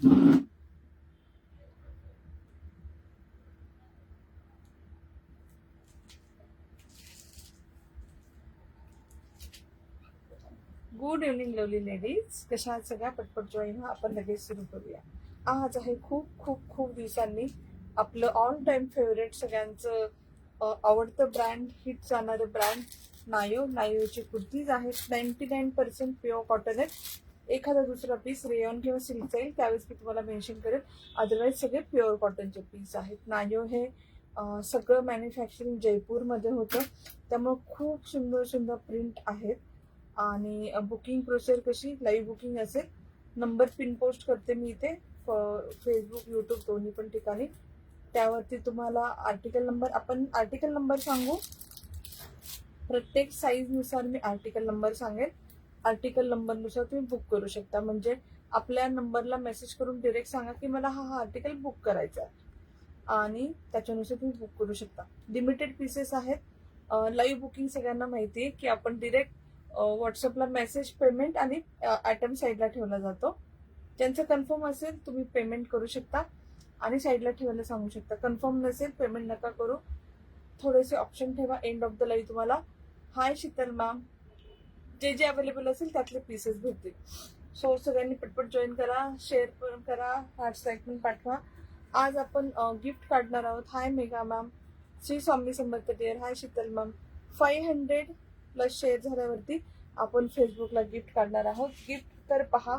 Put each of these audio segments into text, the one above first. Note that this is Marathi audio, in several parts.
गुड इव्हनिंग लवली लेडीज, कशा आहात सगळ्या? पटपट जॉईन व्हा, आपण लगेच सुरू करूया. आज आहे खूप खूप खूप दिवसांनी आपलं ऑल टाइम फेवरेट, सगळ्यांचं आवडतं ब्रँड, हिट जाणारे ब्रँड नायोची कुर्तीज आहेत. 99% प्युअर कॉटन आहेत. एखादा दुसरा पीस रेयॉन किंवा सिल्कचा येईल त्यावेळेस मी तुम्हाला मेन्शन करेल. अदरवाईज सगळे प्युअर कॉटनचे पीस आहेत. नायो हे सगळं मॅन्युफॅक्चरिंग जयपूरमध्ये होतं, त्यामुळे खूप सुंदर सुंदर प्रिंट आहेत. आणि बुकिंग प्रोसेस कशी, लाईव्ह बुकिंग असेल. नंबर पिन पोस्ट करते मी इथे, फेसबुक यूट्यूब दोन्ही पण ठिकाणी. त्यावरती तुम्हाला आपण आर्टिकल नंबर सांगू. प्रत्येक साईजनुसार मी आर्टिकल नंबर सांगेल. आर्टिकल नंबरनुसार तुम्ही बुक करू शकता. म्हणजे आपल्या नंबरला मेसेज करून डिरेक्ट सांगा की मला हा आर्टिकल बुक करायचा आहे, आणि त्याच्यानुसार तुम्ही बुक करू शकता. लिमिटेड पीसेस आहेत. लाईव्ह बुकिंग सगळ्यांना माहिती आहे की आपण डिरेक्ट व्हॉट्सअपला मेसेज, पेमेंट आणि आयटम साईडला ठेवला जातो. ज्यांचं कन्फर्म असेल तुम्ही पेमेंट करू शकता आणि साईडला ठेवायला सांगू शकता. कन्फर्म नसेल पेमेंट नका करू, थोडेसे ऑप्शन ठेवा. एंड ऑफ द लाईव्ह तुम्हाला हाय शीतल मॅम, जे जे अवेलेबल असेल त्यातले पीसेस भेटतील. सो सगळ्यांनी पटपट जॉईन करा, शेअर पण करा, हॅशटॅग पण पाठवा. आज आपण गिफ्ट काढणार आहोत. हाय मेघा मॅम, श्री स्वामी समर्थ डिअर. हाय शीतल मॅम. 500+ शेअर झाल्यावरती आपण फेसबुकला गिफ्ट काढणार आहोत. गिफ्ट तर पहा,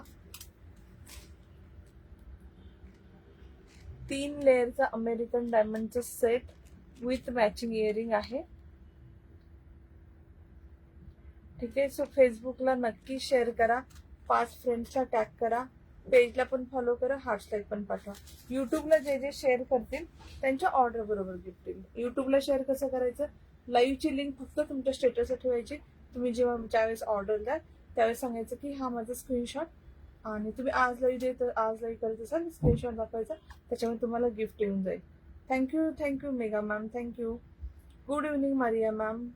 3 लेअरचा अमेरिकन डायमंडचा सेट विथ मॅचिंग इयरिंग आहे. ठीक आहे. सो फेसबुकला नक्की शेअर करा, 5 फ्रेंड्सला टॅग करा, पेजला पण फॉलो करा, हॅशटॅग पण पाठवा. युट्यूबला जे जे शेअर करतील त्यांच्या ऑर्डर बरोबर गिफ्ट येईल. युट्यूबला शेअर कसं करायचं, लाईव्हची लिंक फक्त तुमच्या स्टेटसला ठेवायची. तुम्ही जेव्हा ज्यावेळेस ऑर्डर द्याल त्यावेळेस सांगायचं की हा माझा स्क्रीनशॉट, आणि तुम्ही आज लाईव्ह करत असाल स्क्रीनशॉट दाखवायचा, त्याच्यामुळे तुम्हाला गिफ्ट येऊन जाईल. Thank you Megha ma'am, thank you. Good evening Maria ma'am.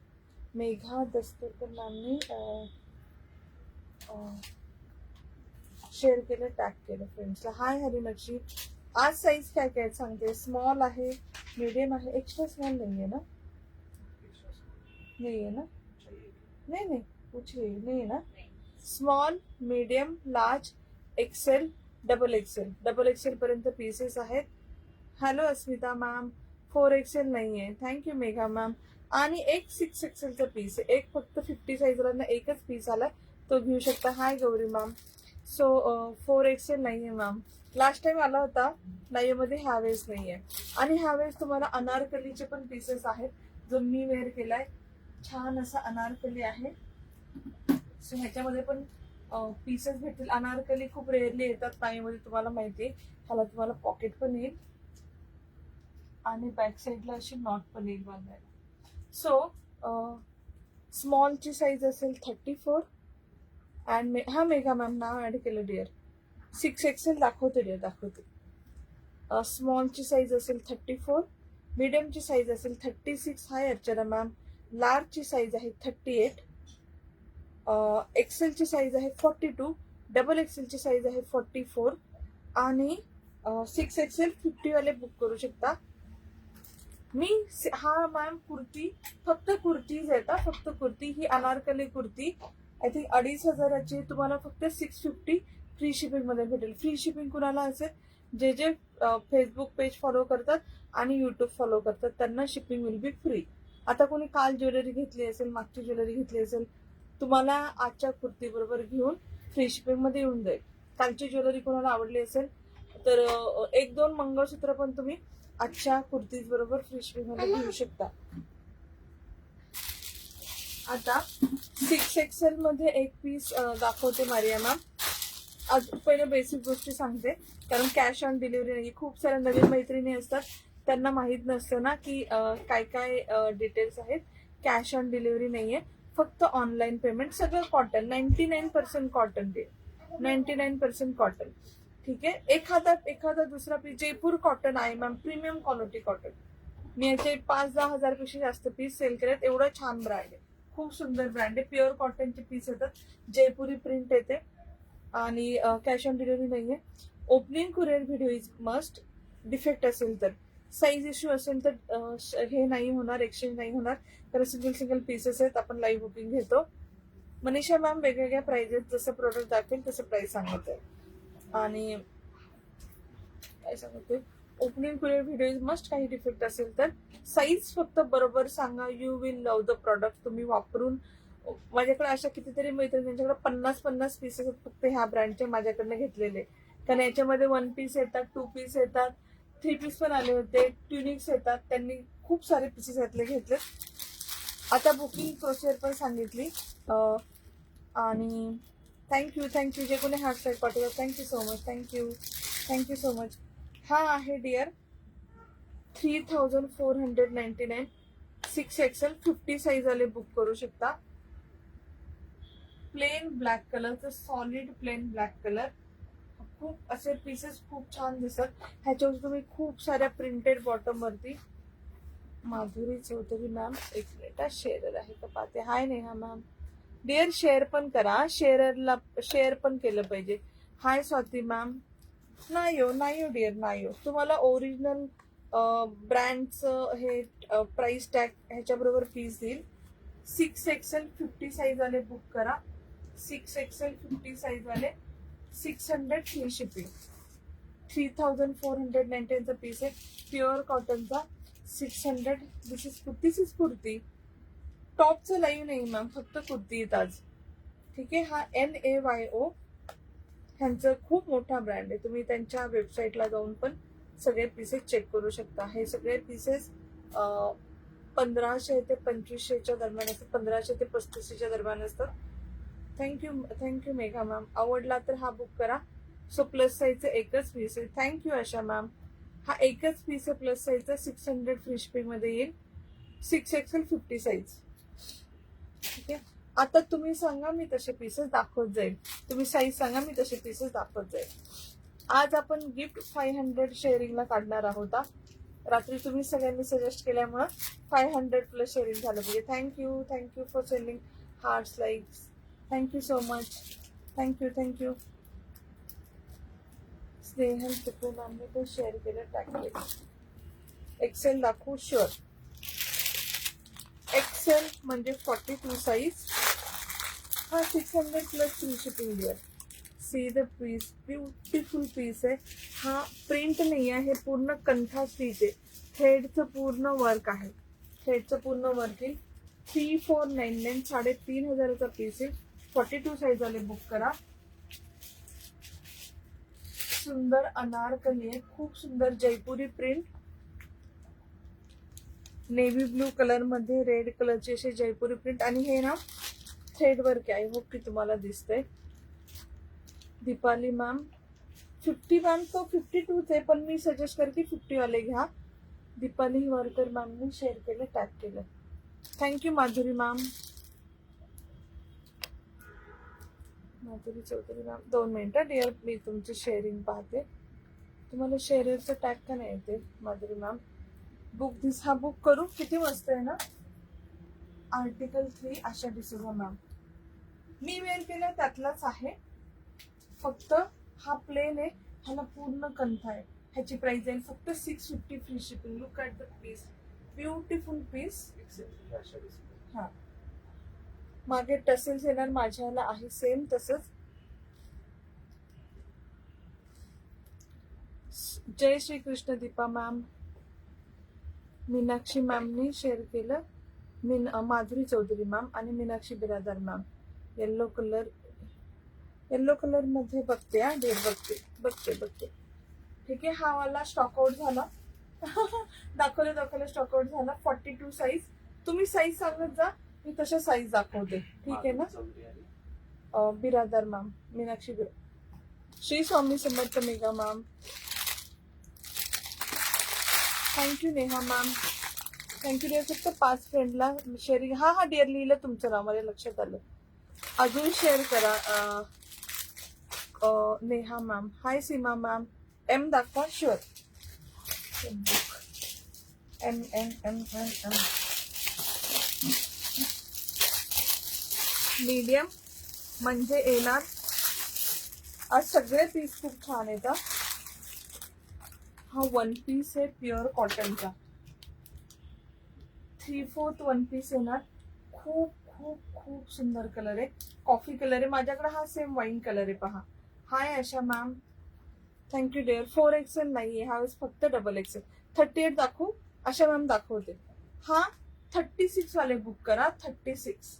Megha Dastakar मॅमनी शेअर केलं, टॅग केलं फ्रेंड्सला. हाय हरिनक्षी. आज साईज काय काय सांगते. स्मॉल आहे, मीडियम आहे, एक्स्ट्रा स्मॉल नाहीये ना? नाहीये ना? नाही कुछ नाही ना. Small, medium, large, XL, double XL पर्यंत पीसेस आहेत. Hello Asmita ma'am. 4XL नाहीये. Thank you Megha ma'am. आणि एक 6XLचा पीस आहे. एक फक्त 50 साईजला एकच पीस आलाय, तो घेऊ शकता. हाय गौरी मॅम. सो 4XL नाहीये मॅम. लास्ट टाइम आला होता नाहीमध्ये, ह्यावेळेस नाहीये. आणि ह्यावेळेस तुम्हाला अनारकलीचे पण पीसेस आहेत, जो मी वेअर केलाय. छान असा अनारकली आहे. सो ह्याच्यामध्ये पण पीसेस भेटतील. अनारकली खूप रेअरली येतात नाहीमध्ये, तुम्हाला माहिती आहे. ह्याला तुम्हाला पॉकेट पण येईल आणि बॅक साईडला अशी नॉट पण येईल बांधायला. सो स्मॉलची साईज असेल 34. अँड हा मेघा मॅम नाव ऍड केलं डिअर. 6XL दाखवते डिअर, दाखवते. स्मॉलची साईज असेल 34, मीडियमची साईज असेल 36. हाय अर्चना मॅम. लार्जची साईज आहे 38, एक्सेलची साईज आहे 42, डबल एक्सेलची साईज आहे 44, आणि 6XL 50 वाले बुक करू शकता. हा मॅम कुर्ती, फक्त कुर्तीज येतात, फक्त कुर्ती. ही अनारकली कुर्ती आय थिंक 2500ची तुम्हाला फक्त 650 फ्री शिपिंग मध्ये भेटेल. फ्री शिपिंग कुणाला असेल, जे जे फेसबुक पेज फॉलो करतात आणि युट्यूब फॉलो करतात त्यांना शिपिंग विल बी फ्री. आता कोणी काल ज्वेलरी घेतली असेल, मागची ज्वेलरी घेतली असेल, तुम्हाला आजच्या कुर्ती बरोबर घेऊन फ्री शिपिंग मध्ये येऊन जाईल. कालची ज्वेलरी कोणाला आवडली असेल तर 1-2 मंगळसूत्र पण तुम्ही आजच्या कुर्तीज बरोबर फ्री शिपिंग मध्ये घेऊ शकता. आता 6XL मध्ये एक पीस दाखवते मारिया मॅम. आज पहिले बेसिक गोष्टी सांगते, कारण कॅश ऑन डिलिव्हरी नाही. खूप साऱ्या नवीन मैत्रिणी असतात, त्यांना माहित नसतं ना की काय काय डिटेल्स आहेत. कॅश ऑन डिलिव्हरी नाहीये, फक्त ऑनलाईन पेमेंट. सगळं कॉटन, 99% कॉटन डे, 99% कॉटन. ठीक आहे. एखादा दुसरा पीस जयपूर कॉटन आहे मॅम, प्रीमियम क्वालिटी कॉटन. मी याचे 5-10 हजारपेक्षा जास्त पीस सेल केलेत. एवढं छान ब्रँड आहे, खूप सुंदर ब्रँड आहे. प्युअर कॉटनचे पीस येतात, जयपुरी प्रिंट येते, आणि कॅश ऑन डिलिव्हरी नाहीये. Opening courier video is must. Defect असेल तर, साईज इश्यू असेल तर हे नाही होणार, एक्सचेंज नाही होणार, कारण सिंगल पीसेस आहेत. आपण लाईव्ह बुकिंग घेतो. मनीषा मॅम वेगवेगळ्या प्राइजेस, जसं प्रोडक्ट दाखवेल तसं प्राइस सांगत आहे. आणि काय सांगते, opening courier video is must. काही डिफेक्ट असेल तर साईज फक्त बरोबर सांगा. You will love the product. तुम्ही वापरून, माझ्याकडे अशा कितीतरी मैत्रिणी त्यांच्याकडे 50 पीसेस फक्त ह्या ब्रँडचे माझ्याकडनं घेतलेले. कारण याच्यामध्ये 1 पीस येतात, 2 पीस येतात, 3 पीस पण आले होते, ट्युनिक्स येतात. त्यांनी खूप सारे पीसेस यातले घेतले. आता बुकिंग प्रोसिजर पण सांगितली. आणि थँक्यू जे कोणी हार्ट पाठवलं, thank you so much. Thank you so much. हा आहे डिअर 3499. 6XL 50 साईज आले, बुक करू शकता. प्लेन ब्लॅक कलरचं, सॉलिड प्लेन ब्लॅक कलर. खूप असे पीसेस खूप छान दिसत. ह्याच्यावर तुम्ही खूप साऱ्या प्रिंटेड बॉटम वरती. माधुरी चौधरी मॅम, एक मिनिट, शेअर आहे का पाहते. हाय नेहा मॅम. डिअर शेअर पण करा, शेअर पण केलं पाहिजे. हाय स्वाती मॅम. नाही हो डिअर, नाही हो. तुम्हाला ओरिजिनल ब्रँडचं हे प्राइस टॅग ह्याच्याबरोबर पीस देईल. 6XL 50 साईज आले, बुक करा. 6XL 50 साईज आले, 600 फ्री शिपिंग. 3499चा पीस आहे, प्युअर कॉटनचा. 600. दिस इज कुर्ती. टॉपचं लाईव्ह नाही मॅम, फक्त कुर्ती येत आज. ठीक आहे. हा NAYO ह्यांचं खूप मोठा ब्रँड आहे. तुम्ही त्यांच्या वेबसाईटला जाऊन पण सगळे पीसेस चेक करू शकता. हे सगळे पीसेस 1500 ते 2500च्या दरम्यान असतात, 1500 ते 3500च्या दरम्यान असतात. Thank you Megha ma'am. आवडला तर हा बुक करा. सो प्लस साईजचं एकच पीस आहे. थँक्यू आशा मॅम. हा एकच पीस आहे प्लस साईजचा, 600 फ्री शिपिंग मध्ये येईल. 6XL 50 size. ठीक आहे. आता तुम्ही सांगा, मी तसे पीसेस दाखवत जाईल. तुम्ही साईज सांगा, मी तसे पीसेस दाखवत जाईल. आज आपण गिफ्ट 500 शेअरिंगला काढणार आहोत. रात्री तुम्ही सगळ्यांनी सजेस्ट केल्यामुळं 500 प्लस शेअरिंग झालं पाहिजे. Thank you for sending hearts, likes. Thank you so much. Thank you. Snehal चित्र मॅमने पण शेअर केलं, टॅग केलं. एक्सेल दाखवू? शुअर. एक्सेल म्हणजे 42 साईज. हा 600 plus free shipping dear. See the piece, beautiful piece आहे. हा प्रिंट नाही आहे, हे पूर्ण कंठा स्टिच आहे. थ्रेडचं पूर्ण वर्क आहे. थ्रेडचं पूर्ण वर्क येईल. 3499, 3500चा पीस आहे. 42 साईज आले, बुक करा. सुंदर अनारकली आहे, खूप सुंदर जयपुरी प्रिंट. नेव्ही ब्लू कलर मध्ये रेड कलरची अशी जयपुरी प्रिंट. आणि हे ना थ्रेड वर्क आहे. होप की तुम्हाला दिसतंय. दीपाली मॅम 50 मॅम तो 52 आहे, पण मी सजेस्ट करते 50 वाले घ्या. दीपाली वर्कर मॅमने शेअर केलं, टॅग केलं. Thank you Madhuri ma'am. Madhuri Chaudhari ma'am, 2 मिनिटं डिअर, मी तुमची शेअरिंग पाहते. तुम्हाला शेअरचं टॅग का नाही येते माधुरी मॅम? बुक दिस. हा बुक करू. किती मस्त आहे ना. आर्टिकल 3 आशा डिसोजा मॅम. मी वेअर केलं त्यातलाच आहे, फक्त हा प्लेन आहे, ह्याला पूर्ण कंथा आहे. ह्याची प्राइस आहे फक्त 650 free shipping. Look at the piece, beautiful piece. हा मागे टसेल्स येणार, माझ्याला आहे सेम तसंच. जय श्री कृष्ण दीपा मॅम. मीनाक्षी मॅमनी शेअर केलं. माधुरी चौधरी मॅम आणि मीनाक्षी बिरादर मॅम. येल्लो कलर मध्ये बघते. हा डेट बघते. ठीक आहे. हा वाला स्टॉकआउट झाला. दाखवलं स्टॉकआउट झाला. 42 साईज. तुम्ही साईज सांगत जा, मी तशा साईज दाखवते. ठीक आहे ना. Biradar ma'am, Meenakshi Shri Swami Samarth Megha ma'am. Thank you Neha ma'am. Thank you dear. फक्त 5 फ्रेंडला शेअरिंग. हा डिअर लिहिलं तुमचं नाव, मला लक्षात आलं. अजून शेअर करा. नेहा मॅम. हाय सीमा मॅम. एम दाखवा. शुअर. एम. मीडियम म्हणजे येणार. आज सगळे पीस खूप छान येतात. हा वन पीस आहे प्युअर कॉटनचा, 3/4 वन पीस येणार. खूप खूप खूप सुंदर कलर आहे, कॉफी कलर आहे. माझ्याकडे हा सेम वाईन कलर आहे पहा. हाय आशा मॅम, थँक्यू डिअर. 4XL नाहीये ह्यावेळेस, फक्त XXL. 38 दाखवू आशा मॅम? दाखवते. हा 36 वाले बुक करा, 36.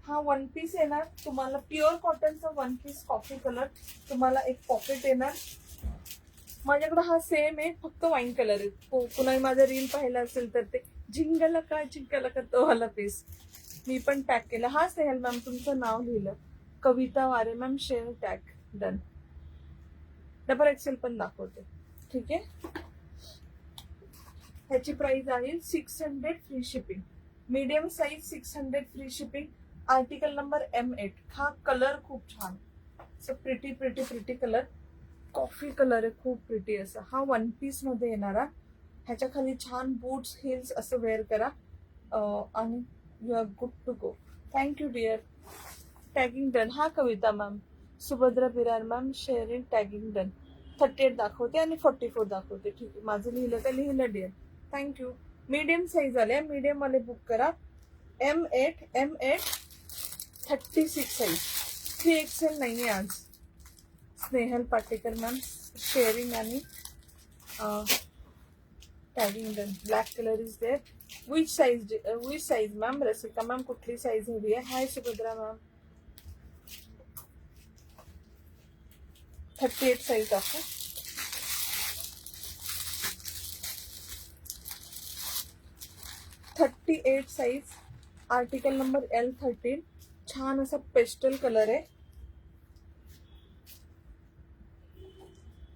हा वन पीस येणार तुम्हाला, प्युअर कॉटनचा वन पीस कॉफी कलर. तुम्हाला एक पॉकेट येणार. माझ्याकडे हा सेम आहे, फक्त वाईन कलर आहे. कुणाही माझा रील पाहिला असेल तर ते झिंगला का तो वाला पीस मी पण टॅग केला. हा स्नेहल मॅम तुमचं नाव लिहिलं. कविता वारे ma'am share tag done. XXL पण दाखवते. ठीक आहे. ह्याची प्राइस आहे 600 free shipping. Medium size 600 free shipping. Article number M8. हा कलर खूप छान, pretty pretty pretty colour, coffee colour आहे, खूप प्रिटी असा. हा वन पीस मध्ये येणारा. ह्याच्या खाली छान बूट्स हिल्स असं वेअर करा आणि you are good to go. Thank you dear. Tagging done. हा कविता मॅम, सुभद्रा बिरार मॅम शेअरिंग टॅगिंग डन. 38 दाखवते आणि 44 दाखवते. ठीक आहे, माझं लिहिलं का? लिहिलं डिअर. थँक्यू. मीडियम साईज आले, मीडियम वाले बुक करा. M8 36 size. 3XL नाहीये आज. स्नेहल पाटेकर मॅम शेअरिंग आणि tagging done. Black colour is there. Which size ma'am? Rasika ma'am कुठली साईज हवी आहे? हाय सुभद्रा मॅम. 38 साईज दाखव. .38 साईज. Article number L13. छान असा पेस्टल कलर आहे.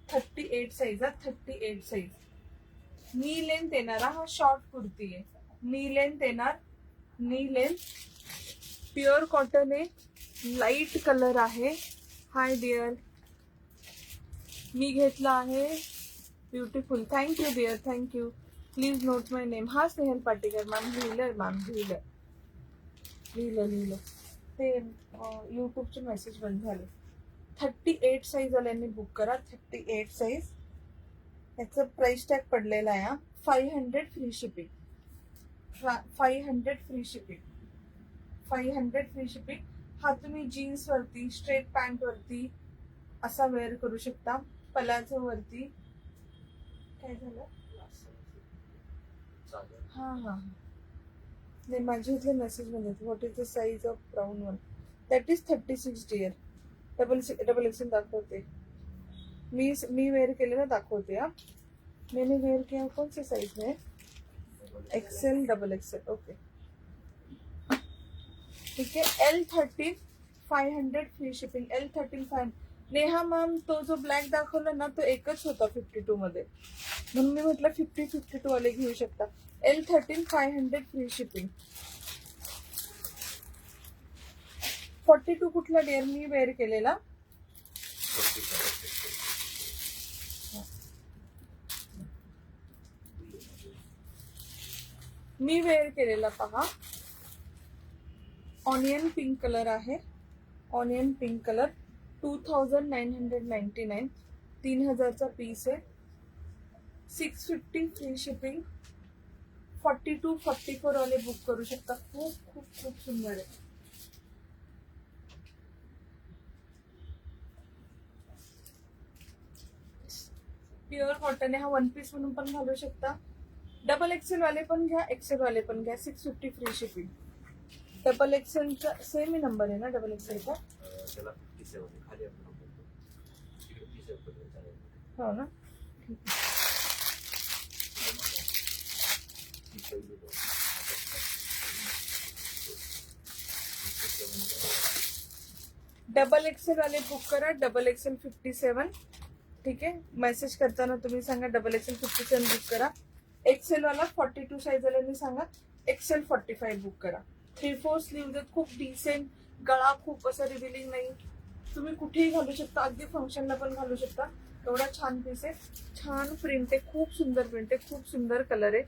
38 साईज. 38 साईज. नी लेंथ येणारा हा शॉर्ट कुर्ती आहे. नी लेंथ येणार, नी लेंथ. प्युअर कॉटन आहे, लाईट कलर आहे. हाय डिअर, मी घेतला आहे. Beautiful. Thank you dear, thank you. Please note my name. हा स्नेहल पाटेकर मॅम. लिहिलं मॅम, लिहिलं. ते यूट्यूबचे मेसेज बंद झाले. 38 साईज वाल्यांनी बुक करा. 38 साईज. याचं प्राइस टॅग पडलेला आहे 500 free shipping. 500 free shipping. 500 free shipping. हा तुम्ही जीन्स वरती, स्ट्रेट पॅन्ट वरती असा वेअर करू शकता. पलाझो वरती. काय झालं? हा नाही, माझ्या इथले मेसेज मध्ये what is the size of brown one? That is 36 dear. XXL दाखवते. मी वेअर केलेलं दाखवते. मैंने वेयर किया कौन सी साइज में? XL XXL. ओके ठीक है. L13 500 free shipping. L13 500. Neha ma'am तो जो ब्लॅक दाखवला ना तो एकच होता 52 मध्ये, म्हणून मी म्हटलं 52 वाले घेऊ शकता. L13 500 free shipping. 42 कुठला डिअर? मी वेअर केलेला. मी वेअर केलेला पहा. ऑनियन पिंक कलर आहे. Onion pink colour. 2999. 3000चा पीस आहे. 650 फ्री शिपिंग. 42 44 वाले बुक करू शकता. खूप खूप खूप सुंदर आहे. प्युअर कॉटन आहे. हा वन पीस म्हणून पण घालू शकता. XXL वाले पण घ्या, XL वाले पण घ्या. 650 फ्री शिपिंग. XXL चा सेम ही नंबर आहे ना XXL का? हो ना. XXL वाले बुक करा. XXL 57. ठीक आहे. मेसेज करताना तुम्ही सांगा XXL 57 बुक करा. XL वाला 42 साईज वाल्यांनी सांगा XL 45 बुक करा. 3/4 स्लीव्ह. खूप डिसेंट. गळा खूप असं रिव्हिलिंग नाही. तुम्ही कुठेही घालू शकता, अगदी फंक्शनला पण घालू शकता. एवढा छान पीस आहे. छान प्रिंट आहे, खूप सुंदर प्रिंट आहे, खूप सुंदर कलर आहे.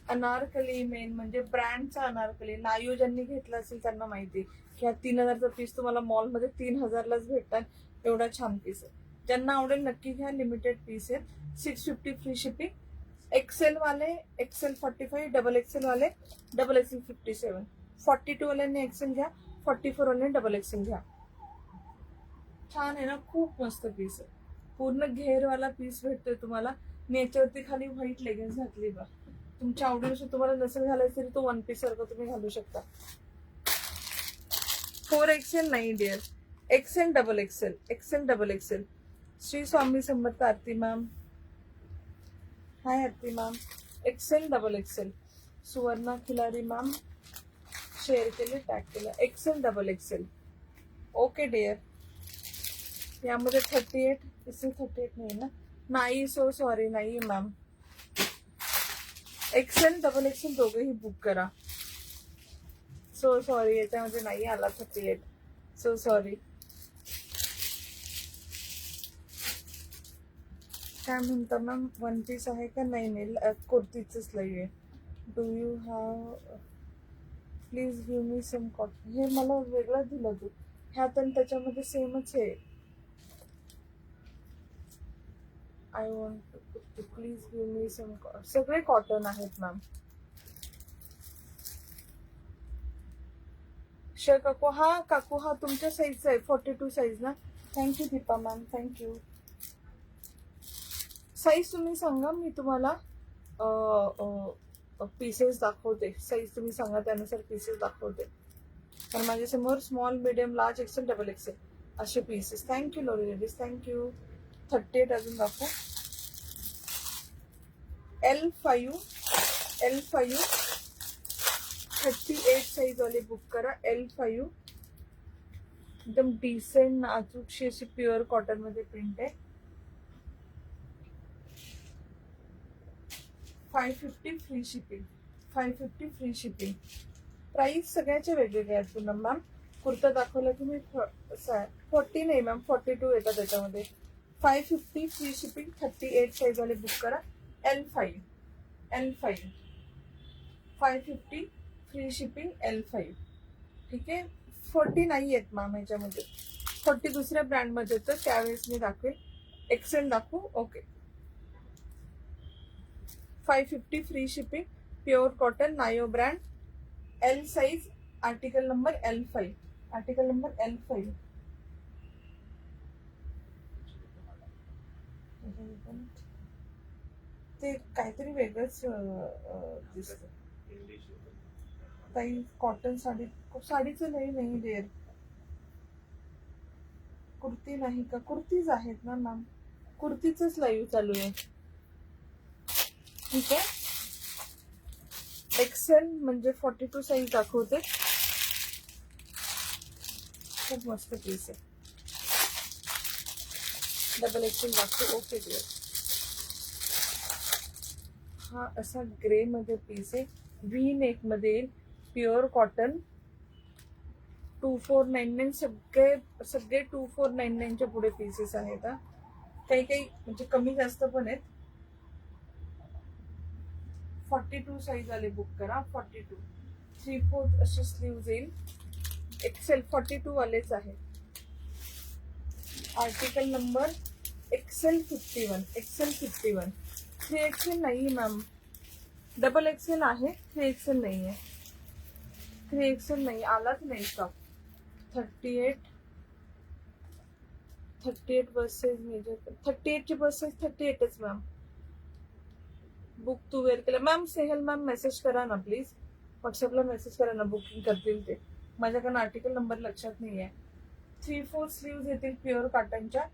अनारकली मेन म्हणजे ब्रँडचा अनारकली. नायू ज्यांनी घेतला असेल त्यांना माहिती की हा 3000चा पीस तुम्हाला मॉलमध्ये 3000लाच भेटतात. एवढा छान पीस आहे. ज्यांना आवडेल नक्की घ्या, लिमिटेड पीस आहेत. 650 फ्री शिपिंग. एक्सेल वाले एक्सेल 45, डबल एक्सेल वाले डबल एक्सेल 57, 42 वाल्यांनी एक्सेल घ्या, 44 वाल्यांनी डबल एक्सेल घ्या. छान आहे ना, खूप मस्त पीस आहे. पूर्ण घेरवाला पीस भेटतोय तुम्हाला. मी याच्यावरती खाली व्हाईट लेगिन्स घातली बा. तुमच्या आवडीनुसार तुम्हाला नसेल घालायचं तरी तो वन पीस सारखं तुम्ही घालू शकता. 4 एक्सेल नाही dear, XL double XL, XL double XL. Shri Swami Samarth Aarti ma'am, hi Aarti ma'am. XL double XL. Suvarna Khilari ma'am share केले, टॅग केलं. XL double XL. Okay dear. यामध्ये 38, इसे 38 नाही ना, नाही, सो सॉरी, नाही मॅम. एक्सेल डबल एक्सेल दोघेही बुक करा. सो सॉरी, याच्यामध्ये नाही आला 38, सो सॉरी. काय म्हणता मॅम, वन पीस आहे का? नाही नाही, कुर्तीच लई आहे. Do you have, please give me some cotton. हे मला वेगळं दिलं तू, ह्यात आणि त्याच्यामध्ये सेमच आहे. I want to, please give me some. सगळे कॉटन आहेत मॅम. काकू, हा काकू, हा तुमच्या साईजचा आहे, 42 साईज ना. Thank you Deepa ma'am, thank you. Size तुम्ही सांगा, मी तुम्हाला पीसेस दाखवते. साईज तुम्ही सांगा, त्यानुसार पीसेस दाखवते. तर माझ्यासमोर small, medium, large, XL, double XL असे पीसेस. थँक्यू लोरी लेडीज, थँक्यू. 38 अजून दाखवू. L5, L5 38 साईज वाले बुक करा. L5 एकदम डिसेंट नाजूकशी अशी प्युअर कॉटन मध्ये प्रिंट आहे. 550 free shipping, 550 free shipping. Price सगळ्याचे वेगवेगळे आहेत पुन्हा मॅम. कुर्ता दाखवला की मी 40 नाही मॅम, 42 येतात त्याच्यामध्ये. 550 फ्री शिपिंग. 38 साईज वाले बुक करा. L5, L5 550 free shipping. L5 ठीक आहे. 40 नाही आहेत मॅम ह्याच्यामध्ये, 40 दुसऱ्या ब्रँड मध्ये तर त्यावेळेस मी दाखवेल. एक्सेल दाखवू. Okay. 550 free shipping, pure cotton, नायो brand. L size, article number L5, article number L5. ते काहीतरी वेगळंच दिसत. काही कॉटन साडी, साडीचं नाही देर. कुर्ती नाही का? कुर्तीज आहेत ना मॅम, कुर्तीच लाईव्ह चालू आहे. ठीक आहे. एक्सेल म्हणजे 42 साईज दाखवते. खूप मस्त पीस आहे. डबल एक्सेल दाखवते. Okay dear. हा असा ग्रे मध्ये पीस आहे, व्ही नेक मध्ये, प्युअर कॉटन. 2499. सगळे 2499च्या पुढे पीसेस आहेत. काही काही म्हणजे कमी जास्त पण आहेत. 42 साईज वाले बुक करा. 42 3/4 असे स्लीव्ज येईल. एक्सेल 42 वालेच आहे. Article number XL 51, XL 51. 3 XL नाही मॅम, डबल एक्सेल आहे, 3 एक्सेल नाही आहे. 3 एक्सेल नाही, आलाच नाही स्टॉक. 38 बस साईज मेजर, 38 ची बस साईज 38च मॅम. बुक टू वेअर केलं मॅम. सेहल मॅम मेसेज करा ना प्लीज, व्हॉट्सअपला मेसेज करा ना, बुकिंग करतील ते. माझ्याकडनं आर्टिकल नंबर लक्षात नाही आहे. 3/4 स्लीव्ज येतील प्युअर कॉटनच्या,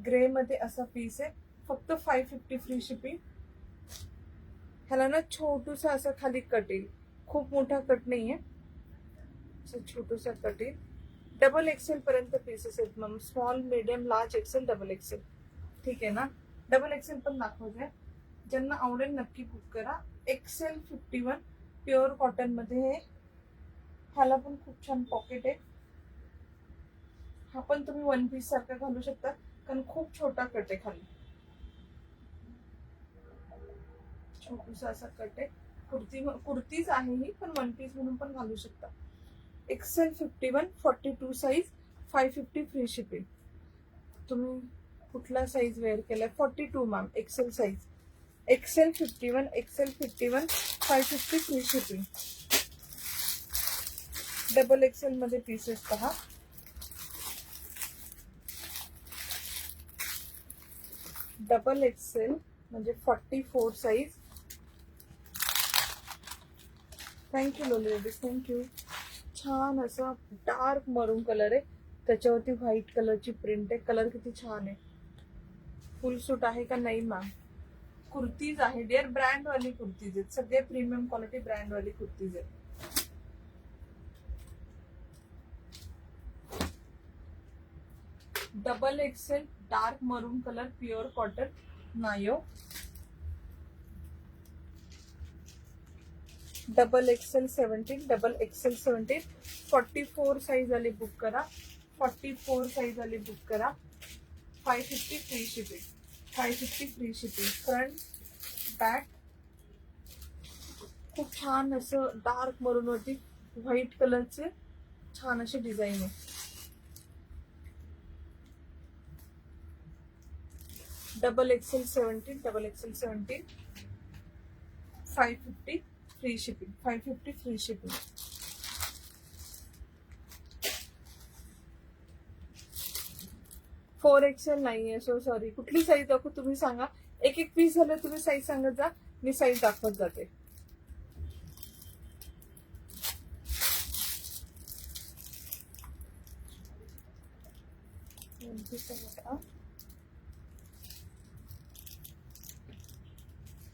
ग्रे मध्ये असा पीस आहे. फक्त 550 फ्री शिपिंग. ह्याला ना छोटूसा असं खाली कट येईल, खूप मोठा कट नाहीये, छोटूसा कट येईल. डबल एक्सेल पर्यंत पीसेस आहेत ma'am. Small, medium, large, XL, double XL. ठीक आहे ना. डबल एक्सेल पण दाखवते, ज्यांना आवडेल नक्की बुक करा. एक्सेल 51 प्युअर कॉटन मध्ये हे. ह्याला पण खूप छान पॉकेट आहे. हा पण तुम्ही वन पीस सारखा घालू शकता, कारण खूप छोटा कट आहे खाली, छोटूसा असा कट आहे. कुर्तीच आहे ही, पण वन पीस म्हणून पण घालू शकता. XL 51, 42 size, 550 free shipping. तुम्ही कुठला साईज वेअर केलाय? 42 ma'am, XL size. XL 51, XL 51, 550 free shipping. Double XL मध्ये पीसेस पहा. डबल एक्सेल म्हणजे 44 साईज. थँक्यू लोली लेडीज, थँक्यू. छान असा डार्क मरून कलर आहे, त्याच्यावरती व्हाईट कलरची प्रिंट आहे. कलर किती छान आहे. फुल सूट आहे का? नाही मॅम, कुर्तीज आहे डिअर. ब्रँड वाली कुर्तीज आहेत, सगळे प्रीमियम क्वालिटी ब्रँड वाली कुर्तीज आहेत. डबल एक्सेल डार्क मरून कलर, प्युअर कॉटन, नायो. Double XL 17, double XL 17, 44 size आली बुक करा. 44 साईज आली बुक करा. 550 free shipping. 550 free shipping. Front back खूप छान असं डार्क मरून वरती व्हाईट कलरचे छान अशी डिझाईन आहे. Double XL 17, double XL 17, 550 free shipping. 550 free shipping. Four XL नाहीये, सो सॉरी. कुठली साईज दाखवू तुम्ही सांगा. एक एक पीस झालं, तुम्ही साईज सांगत जा, मी साईज दाखवत जाते.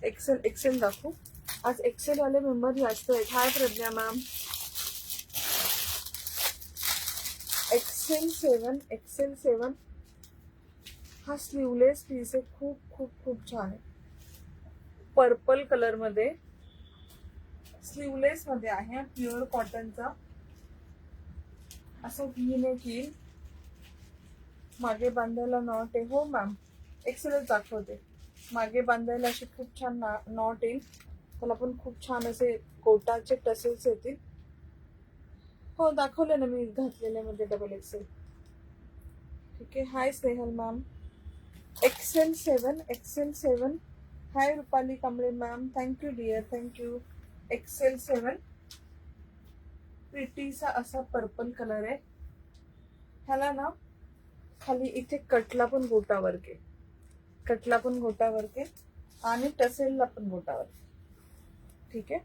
एक्सेल एक्सेल दाखवू. आज एक्सेल वाले मेंबर जास्त आहेत. हाय प्रज्ञा मॅम. एक्सेल 7, एक्सेल 7 हा स्लीवलेस पीस आहे. खूप खूप खूप छान आहे. पर्पल कलर मध्ये स्लीवलेस मध्ये आहे. प्युअर कॉटनचा असं व्ही-नेक येईल. मागे बांधायला नॉट आहे. हो मॅम, एक्सेलच दाखवते. मागे बांधायला अशी खूप छान नॉट येईल. त्याला पण खूप छान असे कोटाचे टसेल्स येतील. हो दाखवले ना मी घातलेल्या मध्ये डबल एक्सेल. ठीक आहे. Hi Snehal ma'am. XL 7, XL 7. Hi Rupali Kamble ma'am, thank you dear, thank you. XL 7 प्रिटीसा असा पर्पल कलर आहे. ह्याला ना खाली इथे कटला पण गोटा वर्क आहे. कटला पण गोटा वर्क आहे आणि टसेलला पण गोटा वर्क. ठीक आहे.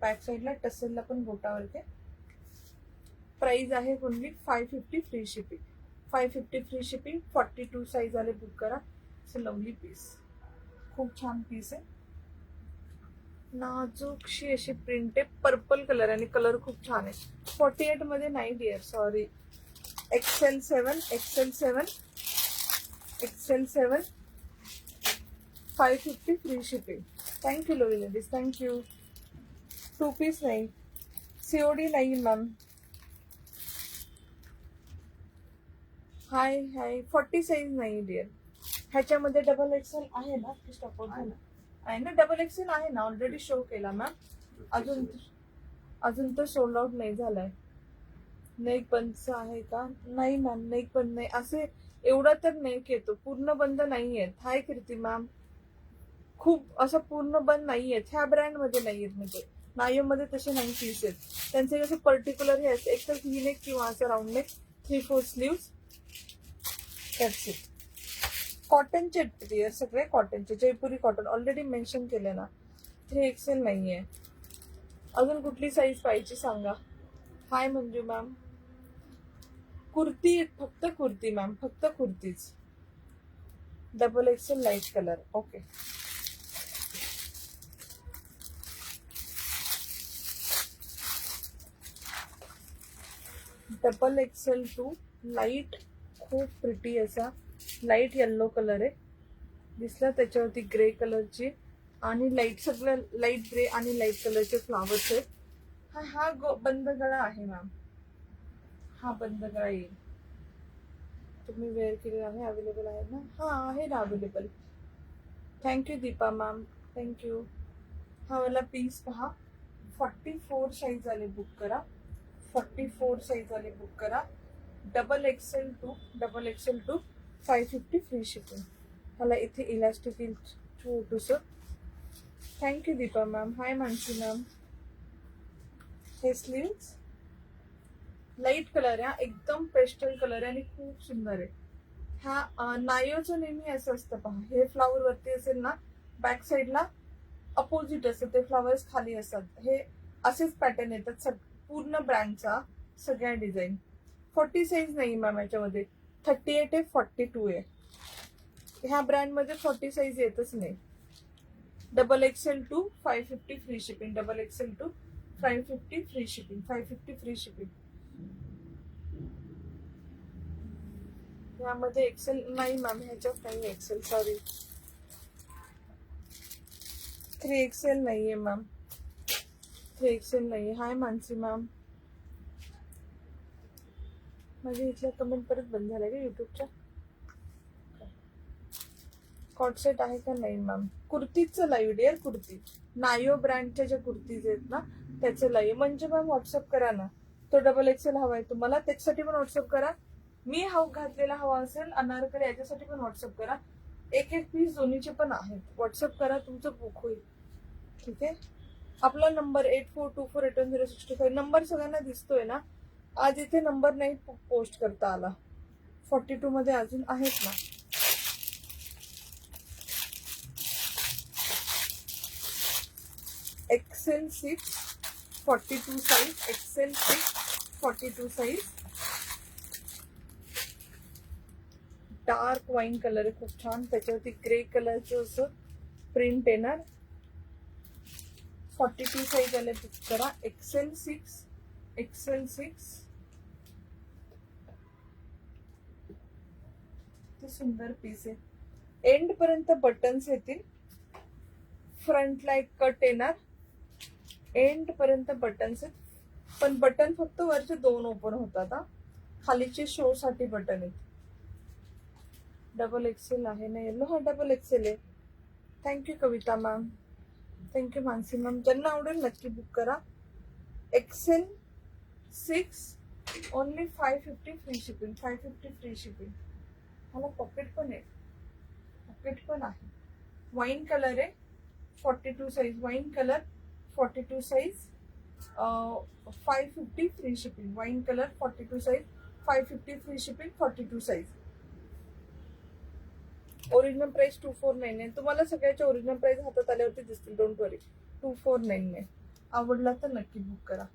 बॅक साईडला टसेलला पण गोटा वर्क आहे. प्राइस आहे only 550 free shipping. 550 free shipping. 42 size आले बुक करा. It's a lovely piece. खूप छान पीस आहे. नाजूकशी अशी प्रिंट आहे. पर्पल कलर आणि कलर खूप छान आहे. 48 मध्ये नाही dear, sorry. XL 7, XL 7, XL 7, 550 free shipping. Thank you lovely ladies, thank you. 2 piece नाही, सीओडी नाही मॅम. Hi hi. 40 साईज नाही डिअर. ह्याच्यामध्ये डबल एक्सेल आहे ना? स्टॉक आहे ना? डबल एक्सेल आहे ना, ऑलरेडी शो केला मॅम. अजून तर सोल्ड आउट नाही झालाय. नेक बंदच आहे का? नाही मॅम, नेक बंद नाही. असे एवढा तर नेक येतो, पूर्ण बंद नाहीये. हाय कीर्ती मॅम. खूप असं पूर्ण बंद नाहीयेत. ह्या ब्रँड मध्ये नाहीयेत. म्हणजे नायो मध्ये तसे नाही पीस आहेत. त्यांचे कसं पर्टिक्युलर हे असते, एक तर व्ही नेक किंवा असं round neck, 3/4 sleeves. That's it. कॉटनचे सगळे कॉटनचे, जयपुरी कॉटन ऑलरेडी मेन्शन केले ना. 3 एक्सेल नाहीये. अजून कुठली साईज पाहिजे सांगा. हाय मंजू मॅम. कुर्ती, फक्त कुर्ती मॅम, फक्त कुर्तीच. Double XL light colour. Okay. Double XL 2 light, खूप प्रिटी असा लाईट येल्लो कलर आहे. दिसला त्याच्यावरती ग्रे कलरची आणि लाईट, सगळं लाईट ग्रे आणि लाईट कलरचे फ्लावर्स आहेत. हा बंद गळा आहे मॅम. हा बंद गळा येईल. तुम्ही वेअर केलेला आहे, अवेलेबल आहे ना? हा आहे ना available. Thank you Deepa ma'am, thank you. हा वाला पीस पहा. 44 साईज आले बुक करा. 44 साईज आले बुक करा. XL two 550 free shipping. मला इथे इलास्टिक येईल छोटूस. Thank you Deepa ma'am. Hi Mansi ma'am. हे स्लीव्स लाईट कलर आहे, एकदम पेस्टल कलर आहे आणि खूप सुंदर आहे. ह्या नायोचं नेहमी असं असतं पहा, हे फ्लावर वरती असेल ना, बॅक साईडला अपोजिट असतं, ते फ्लावर्स खाली असतात. हे असेच पॅटर्न येतात पूर्ण ब्रँडचा, सगळ्या डिझाईन. 40 साईज नाही मॅम याच्यामध्ये, 38 आहे, 42 आहे. ह्या ब्रँड मध्ये 40 साईज येतच नाही. XL two 550 free shipping. XL two 550 free shipping. 550 free shipping. यामध्ये एक्सेल नाही मॅम, ह्याच्यात नाही एक्सेल, सॉरी. 3XL नाहीये मॅम, 3XL नाहीये. Hi Mansi ma'am. माझ्या इथल्या कमेंट परत बंद झाल्या का युट्यूबच्या? कॉट सेट आहे का नाही मॅम? कुर्तीचं लाईव्ह डिअर, कुर्ती नायो ब्रँडच्या ज्या कुर्तीज आहेत ना त्याचं लाईव्ह. म्हणजे मॅम व्हॉट्सअप करा ना, तो XL हवाय तुम्हाला त्याच्यासाठी पण व्हॉट्सअप करा. मी घातलेला हवा असेल अनारकली याच्यासाठी पण व्हॉट्सअप करा. एक पीस दोन्हीचे पण आहेत. व्हॉट्सअप करा, तुमचं बुक होईल. ठीक आहे. आपला नंबर 8424810625. नंबर सगळ्यांना दिसतोय ना. आज इथे नंबर नाही पोस्ट करता आला. 42 मध्ये अजून आहेत ना. XL 6 42 size. XL 6 42 size. Dark wine colour आहे, खूप छान. त्याच्यावरती ग्रे कलरचं असं प्रिंट येणार. 42 साईज आले, बुक करा. XL 6 ते सुंदर पीस आहे. एंड पर्यंत बटन्स येतील. फ्रंटला एक कट येणार. एंड पर्यंत बटन्स आहेत, पण बटन फक्त वरचे 2 ओपन होतात. खालीचे शो साठी बटन आहेत. XL आहे ना येलो? हा XL आहे. थँक्यू कविता मॅम. Thank you Mansi ma'am. ज्यांना आवडेल नक्की बुक करा. XL 6 only 550 free shipping. 550 free shipping. मला पॉकेट पण आहे, पॉकेट पण आहे. वाईन कलर आहे, 42 size. Wine colour 42 size. 550 free shipping. Wine colour 42 size. 550 free shipping. 42 size. Original price 249 आहे. तुम्हाला सगळ्याच्या ओरिजिनल प्राइस हातात आल्यावरती दिसतील, डोंट वरी. 249 आहे. आवडला तर नक्की बुक करा.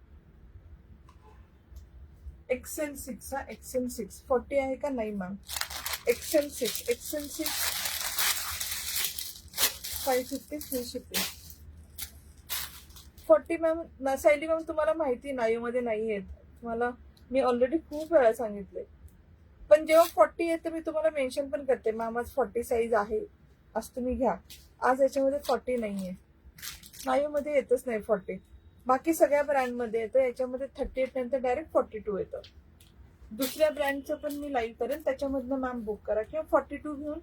XL 6 हा. XL 6 40 आहे का नाही ma'am? XL 6 550 free shipping. 40 ma'am Sayali ma'am तुम्हाला माहिती नायो मध्ये नाही येत. तुम्हाला मी ऑलरेडी खूप वेळा सांगितले. पण जेव्हा 40 येते मी तुम्हाला मेन्शन पण करते, मॅम आज 40 साईज आहे, आज तुम्ही घ्या. आज याच्यामध्ये 40 नाहीये. नायो मध्ये येतच नाही 40. बाकी सगळ्या ब्रँड मध्ये येतं. याच्यामध्ये 38 नंतर डायरेक्ट 42 येतं. दुसऱ्या ब्रँडचं पण मी लाईव्ह करेन, त्याच्यामधनं मॅम बुक करा किंवा 42 घेऊन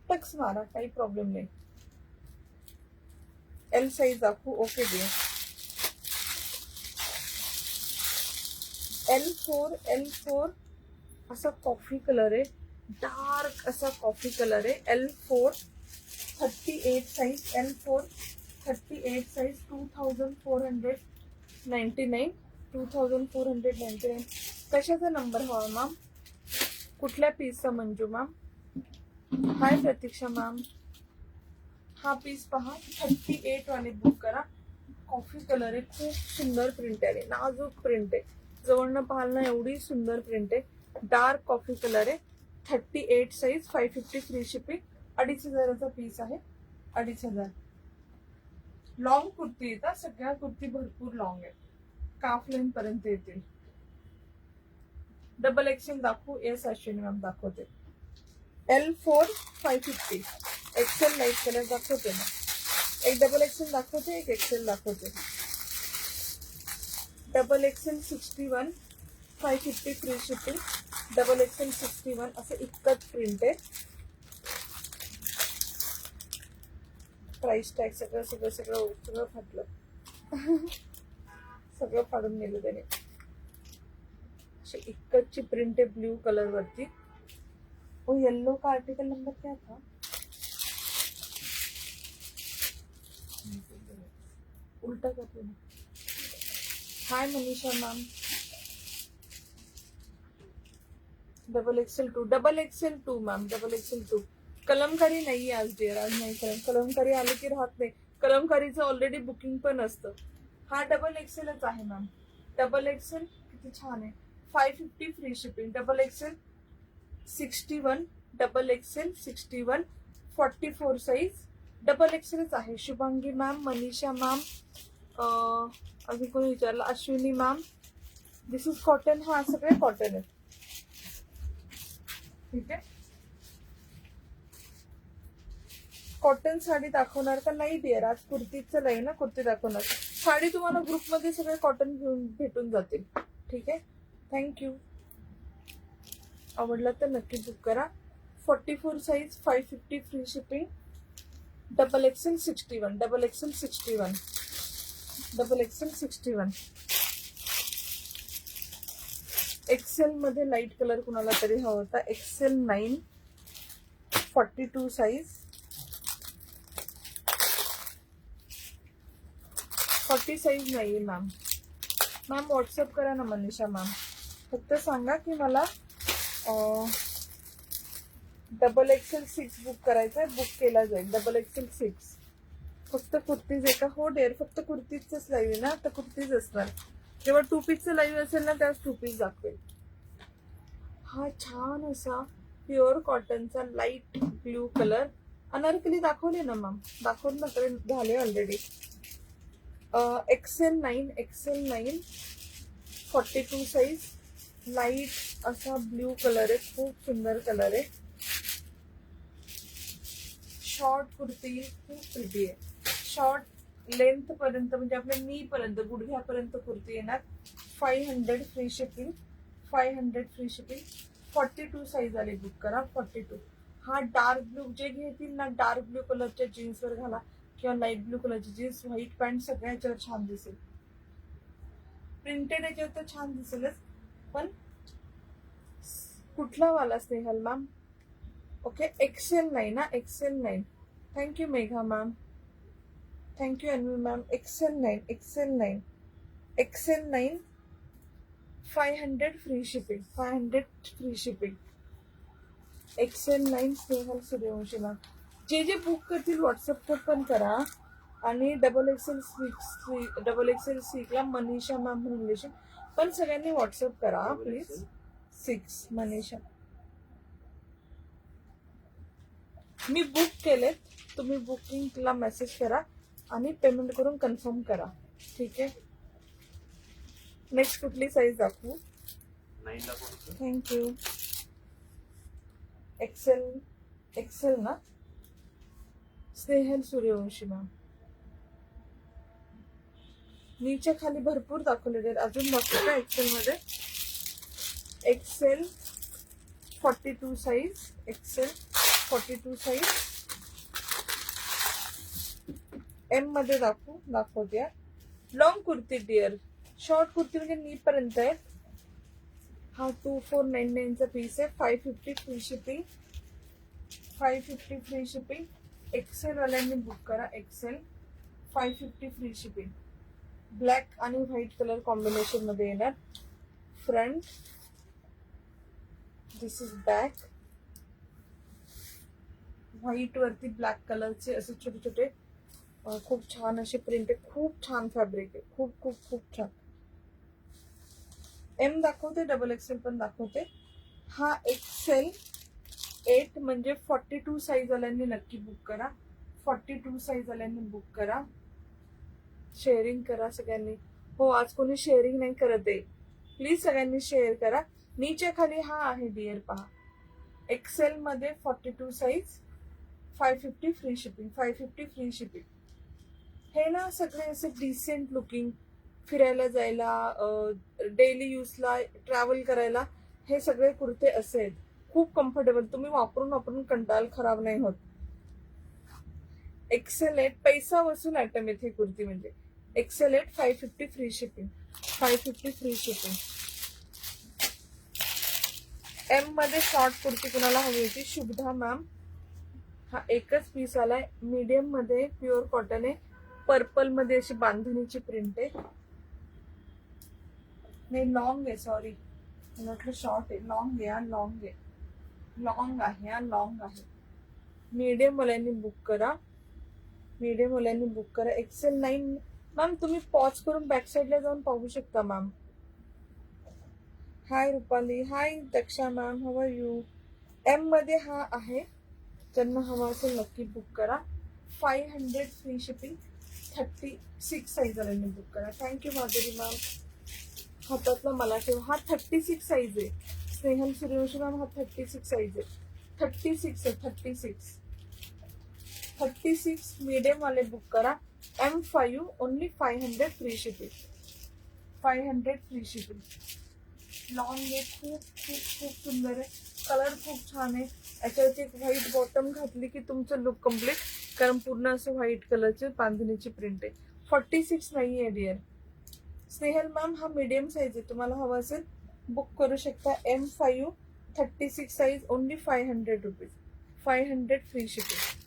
टक्स मारा, काही प्रॉब्लेम नाही. एल साईज दाखवू? Okay dear. L4 असा कॉफी कलर आहे, डार्क असा कॉफी कलर आहे. L4 38 size. L4 38 size. 2499. 2499. कशाचा नंबर हवा मॅम? कुठल्या पीसचा मंजू मॅम? हाय प्रतीक्षा मॅम. हा पीस पहा, 38 वाले बुक करा. कॉफी कलर आहे, खूप सुंदर प्रिंट आहे, नाजूक प्रिंट आहे. जवळनं पाहाल ना एवढी सुंदर प्रिंट आहे. डार्क कॉफी कलर आहे. 38 साईज. 550 free shipping. 2500चा पीस आहे. 2500. लॉंग कुर्ती येतात, सगळ्या कुर्ती भरपूर लॉंग आहेत, काफ लेन पर्यंत येतील. XL दाखवू? येस अश्विनी मॅम दाखवते. L4 550. XL लाईट कलर दाखवते ना. एक XL दाखवते, एक XL दाखवते. XL 61 550 free shipping. XL 61 असं इतकंच प्रिंट आहे. प्राइस टॅग सगळं सगळं सगळं सगळं फाटलं. सगळं फाडून नेलं त्याने. इक्कतची प्रिंट है ब्लू कलर वरती। वो येलो का आर्टिकल नंबर क्या था? उल्टा कर देना। Hi Manisha ma'am. XXL2 ma'am, XXL2। Kalamkari नाही आज डिअर, आज नाही करेन। कलमकारी आले की राहत नाही, कलमकारीचं ऑलरेडी बुकिंग पण असतं। हा XXLच आहे मॅम। XXL किती छान आहे, 550 free shipping. XXL 61, XXL 61, 44 size, XXLच आहे। शुभांगी मॅम, मनीषा मॅम, अजून कोणी विचारलं? Ashwini ma'am. This is cotton. हा सगळे कॉटन आहे, ठीक आहे। कॉटन साडी दाखवणार का नाही डिअर? आज कुर्तीचं लाईव्ह ना, कुर्ती दाखवणार। साडी तुम्हाला ग्रुपमध्ये सगळे कॉटन घेऊन भेटून जातील, ठीक आहे। थँक्यू। आवडला तर नक्की बुक करा। 44 size, 550 free shipping. XXL 61, XXL 61, XXL 61। XL मध्ये लाईट कलर कुणाला तरी हवा होता। XL 9, 42 साईज, 40 साईज नाहीये मॅम। मॅम व्हॉट्सअप करा ना मनीषा मॅम, फक्त सांगा की मला XXL 6 बुक करायचंय, बुक केला जाईल। XXL 6 फक्त कुर्तीज आहे का? हो डेअर, फक्त कुर्तीच लाईव्ह आहे ना, तर कुर्तीज असणार। जेव्हा 2 पीसचं लाईव्ह असेल ना, त्याच 2 पीस दाखवेल। हा छान असा प्युअर कॉटनचा लाईट ब्ल्यू कलर। अनारकली दाखवले ना मॅम, दाखवून ना तर झाले ऑलरेडी। XL 9, 42 साईज, लाईट असा ब्ल्यू कलर आहे, खूप सुंदर कलर आहे। शॉर्ट कुर्ती खूप प्रिटी आहे। शॉर्ट लेंथ पर्यंत म्हणजे आपल्या नी पर्यंत, गुडघ्यापर्यंत कुर्ती येणार। 500 free shipping, 500 free shipping. 42 size आली, बुक करा 42। हा डार्क ब्लू, जे घेतील ना डार्क ब्लू कलरच्या जीन्सवर घाला किंवा लाईट ब्लू कलरची जीन्स, व्हाईट पॅन्ट सगळ्याच्यावर छान दिसेल। प्रिंटेड याच्यावर तर छान दिसेलच, पण कुठला वाला स्नेहल मॅम? ओके, XL 9 ना, XL 9। Thank you Megha ma'am, thank you Anvi ma'am. XL 9, XL 9, 500 free shipping, 500 free shipping. XL 9 Snehal Suryavanshi ma'am. जे जे बुक करतील व्हॉट्सअप पण करा। आणि XXL 6 ला मनीषा मॅम म्हणून लिहिशील, पण सगळ्यांनी व्हॉट्सअप करा प्लीज। 6 मनीषा। मी बुक केले, तुम्ही बुकिंगला मेसेज करा आणि पेमेंट करून कन्फर्म करा, ठीक आहे। नेक्स्ट कुठली साईज दाखवू? थँक्यू। एक्सेल ना, स्नेहल सूर्यवंशी मॅम। नीचे खाली भरपूर दाखवले, अजून दाखवू का एक्सेल मध्ये? XL 42 size, XL 42 size. M मध्ये दाखवते। Long kurti dear, short kurti म्हणजे नी पर्यंत आहे। हा 2499 चा पीस आहे, 550 free shipping, 550 free shipping. XL वाल्यांनी बुक करा, XL 550 फ्री शिपिंग। ब्लॅक आणि व्हाईट कलर कॉम्बिनेशन मध्ये येणार। Front, this is back. White वरती ब्लॅक कलरचे असे छोटे छोटे खूप छान असे प्रिंट आहे, खूप छान फॅब्रिक आहे, खूप खूप खूप छान। M दाखवते, XXL पण दाखवते। हा XL 8 म्हणजे 42 साईज वाल्यांनी नक्की बुक करा, 42 साईज वाल्यांनी बुक करा। शेअरिंग करा सगळ्यांनी। हो, आज कोणी शेअरिंग नाही करत आहे, प्लीज सगळ्यांनी शेअर करा। नीचे खाली हा आहे डिअर, पहा। XL मध्ये 42 size, 550 free shipping, 550 free shipping. हे ना सगळे असे डिसेंट लुकिंग, फिरायला जायला, डेली यूजला, ट्रॅव्हल करायला हे सगळे कुर्ते असे आहेत, खूप कम्फर्टेबल। तुम्ही वापरून कंटाळ, खराब नाही होत। XL 8 पैसा वसूल आयटम आहे कुर्ती म्हणजे। XL 8 550 free shipping, 550 free shipping. M मध्ये शॉर्ट कुर्ती कुणाला हवी होती? शुभदा मॅम. हा एकच पीस आलाय. मीडियम मध्ये प्युअर कॉटन आहे. पर्पल मध्ये अशी बांधणीची प्रिंट आहे. नाही लॉंग आहे, सॉरी म्हटलं शॉर्ट आहे. लॉंग आहे हा, लॉंग आहे. लॉंग आहे हा, लॉंग आहे. मीडियम वाल्यांनी बुक करा. मीडियम वाल्यांनी बुक करा. एक्सेल 9 मॅम तुम्ही पॉज करून बॅक साईडला जाऊन पाहू शकता ma'am. Hi Rupali. Hi Daksha ma'am. How are you? M मध्ये हा आहे. ज्यांना हवा असेल नक्की बुक करा. 500 फ्री शिपिंग. 36 साईज वाल्यांनी बुक करा. Thank you Madhuri ma'am. हातातला मला ठेव. हा 36 साईज आहे. स्नेहल सूर्यवंशी मॅम हा 36 साईज आहे. 36 आहे. 36 मीडियम वाले बुक करा. M5 only 500 free shipping. 500 free shipping. Long आहे. खूप खूप खूप सुंदर आहे. कलर खूप छान आहे. याच्यावरती एक व्हाईट बॉटम घातली की तुमचं लुक कम्प्लीट. कारण पूर्ण असं व्हाईट कलरची बांधणीची प्रिंट आहे. 46 नाही आहे डिअर. स्नेहल मॅम हा मीडियम साईज आहे. तुम्हाला हवा असेल बुक करू शकता. M5 36 size only 500 rupees. 500 free shipping.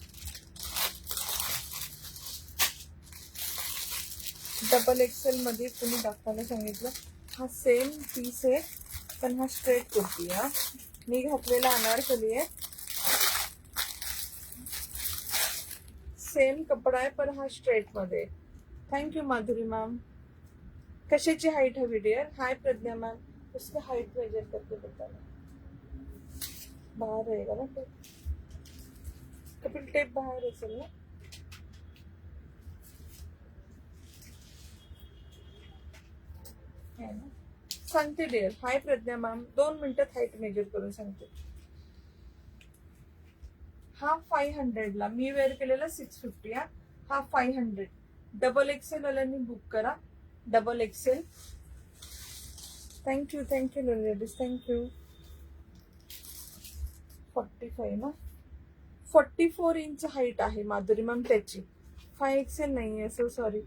Double XL मध्ये तुम्ही दाखवायला सांगितलं. हा सेम पीस आहे पण हा स्ट्रेट कुर्ती. हा मी घातलेला अनारकली आहे. सेम कपडा आहे पण हा स्ट्रेट मध्ये. Thank you Madhuri ma'am. कशाची हाईट हवी डिअर? हाय प्रज्ञा मॅम. उसकी हाईट मेजर करके बताना. बाहर रहेगा ना टेप. कपिल टेप बाहेर असेल ना. सांगते डिअर. हाय प्रज्ञा मॅम. 2 मिनिटात हाईट मेजर करून सांगते. हा 500 ला. मी वेअर केलेला 650. हा 500. डबल एक्सेल वाल्यांनी बुक करा. Double Excel. Thank you ladies. Thank you. 45 ना. 44 इंच हाईट आहे माधुरी मॅम त्याची. 5 एक्सेल नाही आहे. So sorry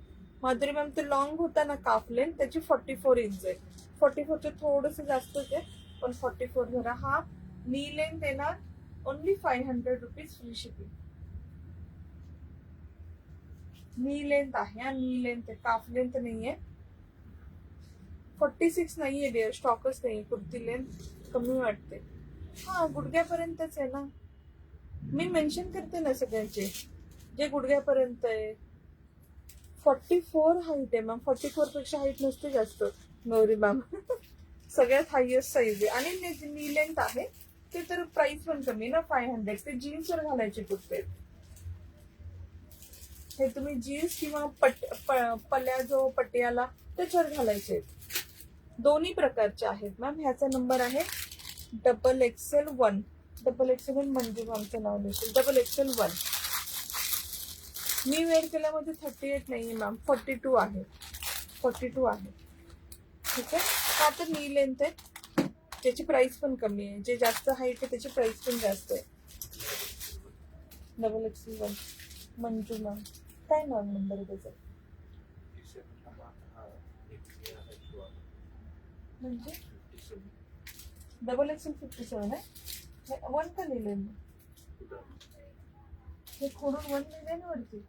Madhuri ma'am. ते लॉंग होता ना काफ लेन त्याची 44 इंच आहे. 44चे थोडंसं जास्तच आहे पण 44 धरा. हा नी लेंथ येणार ओनली 500 रुपीज फ्री शिपिंग. नी लेंथ आहे हा. नी लेंथ आहे. काफ लेंथ नाहीये. 46 नाहीये डिअर. स्टॉकच नाही. कुर्ती लेंथ कमी वाटते. हा गुडघ्यापर्यंतच आहे ना. मी मेन्शन करते ना सगळ्यांचे जे गुडघ्यापर्यंत आहे. 44 हाईट आहे मॅम. 44 पेक्षा हाईट नसते जास्त गौरी मॅम. सगळ्यात हायएस्ट साईज आहे. आणि नी लेंथ आहे ते तर प्राइस पण कमी ना. 500. ते जीन्स वर घालायचे कुर्ते. हे तुम्ही जीन्स किंवा पल्याजो पटियाला त्याच्यावर घालायचे. दोन्ही प्रकारचे आहेत मॅम. ह्याचा नंबर आहे XXL1. XXL1 मंजू मॅमचं नाव देशील. XXL1. मी वेअर केल्यामध्ये 38 नाहीये मॅम. 42 आहे. 42 आहे. ठीक आहे. हा तर नी लेंथ आहे. त्याची प्राइस पण कमी आहे. जे जास्त हाईट आहे त्याची प्राइस पण जास्त आहे. XXL1 Manju ma'am. काय नाव नंबर आहे त्याचा? म्हणजे XXL57 आहे. 1 का लिहिलंय मी? हे खोडून 1 लिहिलंय ना वरती.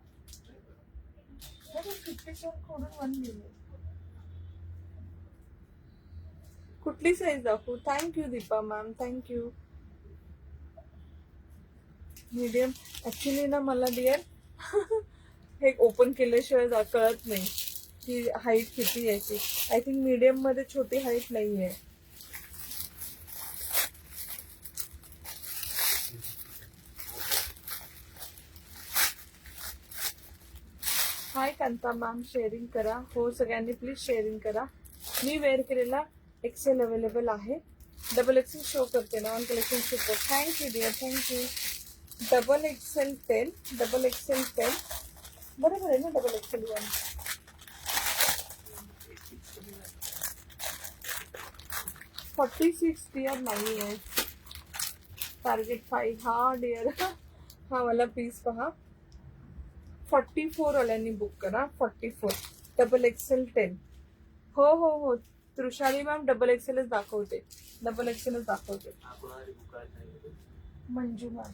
57 खोडून 1 लिहिलंय. कुठली साईज दाखवू? Thank you Deepa ma'am. Thank you. Medium. Actually ना मला डिअर हे ओपन केल्याशिवाय कळत नाही की हाईट किती आहे ती. आय थिंक मीडियम मध्ये छोटी हाईट नाही आहे. हाय कांता मॅम. शेअरिंग करा. हो सगळ्यांनी प्लीज शेअरिंग करा. मी वेअर केलेला एक्सेल अवेलेबल आहे. XXL शो करते ना. On collection show. Thank you dear. Thank you. XXL10. XXL10 बरोबर आहे ना. XXL1. 46 डिअर नाही आहे. टार्गेट 5. हा डिअर हा वाला पीस पहा. 44 वाल्यांनी बुक करा. 44. XXL10. हो हो हो. तृषाली मॅम डबल एक्सेलच दाखवते, डबल एक्सेलच दाखवते. मंजू मॅम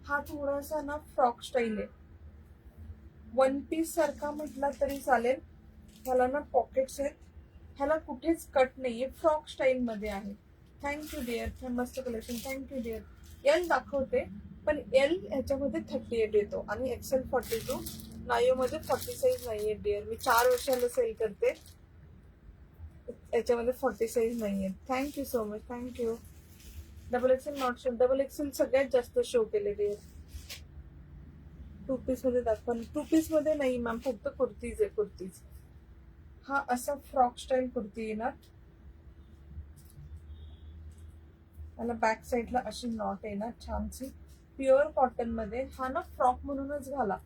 हा थोडासा ना फ्रॉक स्टाईल आहे, वन पीस सारखा म्हटला तरी चालेल. ह्याला ना पॉकेट्स आहेत, ह्याला कुठेच कट नाहीये, फ्रॉक स्टाईल मध्ये आहे. थँक्यू डिअर, मस्त कलेक्शन, थँक्यू डिअर. एल दाखवते, पण एल ह्याच्यामध्ये 38 येतो आणि एक्सेल 42, नायो मध्ये 40 साईज नाहीये डिअर. मी 4 वर्षाला सेल करते, याच्यामध्ये 40 साईज नाहीये. Thank you so much, thank you. Double XL not show, double XL सगळ्यात जास्त शो केले डिअर. 2 पीस मध्ये दाखवा. 2 पीस मध्ये नाही मॅम, फक्त कुर्तीज आहे, कुर्तीज. हा असा फ्रॉक स्टाईल कुर्ती येणार, मला बॅक साईडला अशी नॉट येणार छानशी, प्युअर कॉटन मध्ये. हा ना फ्रॉक म्हणूनच घाला.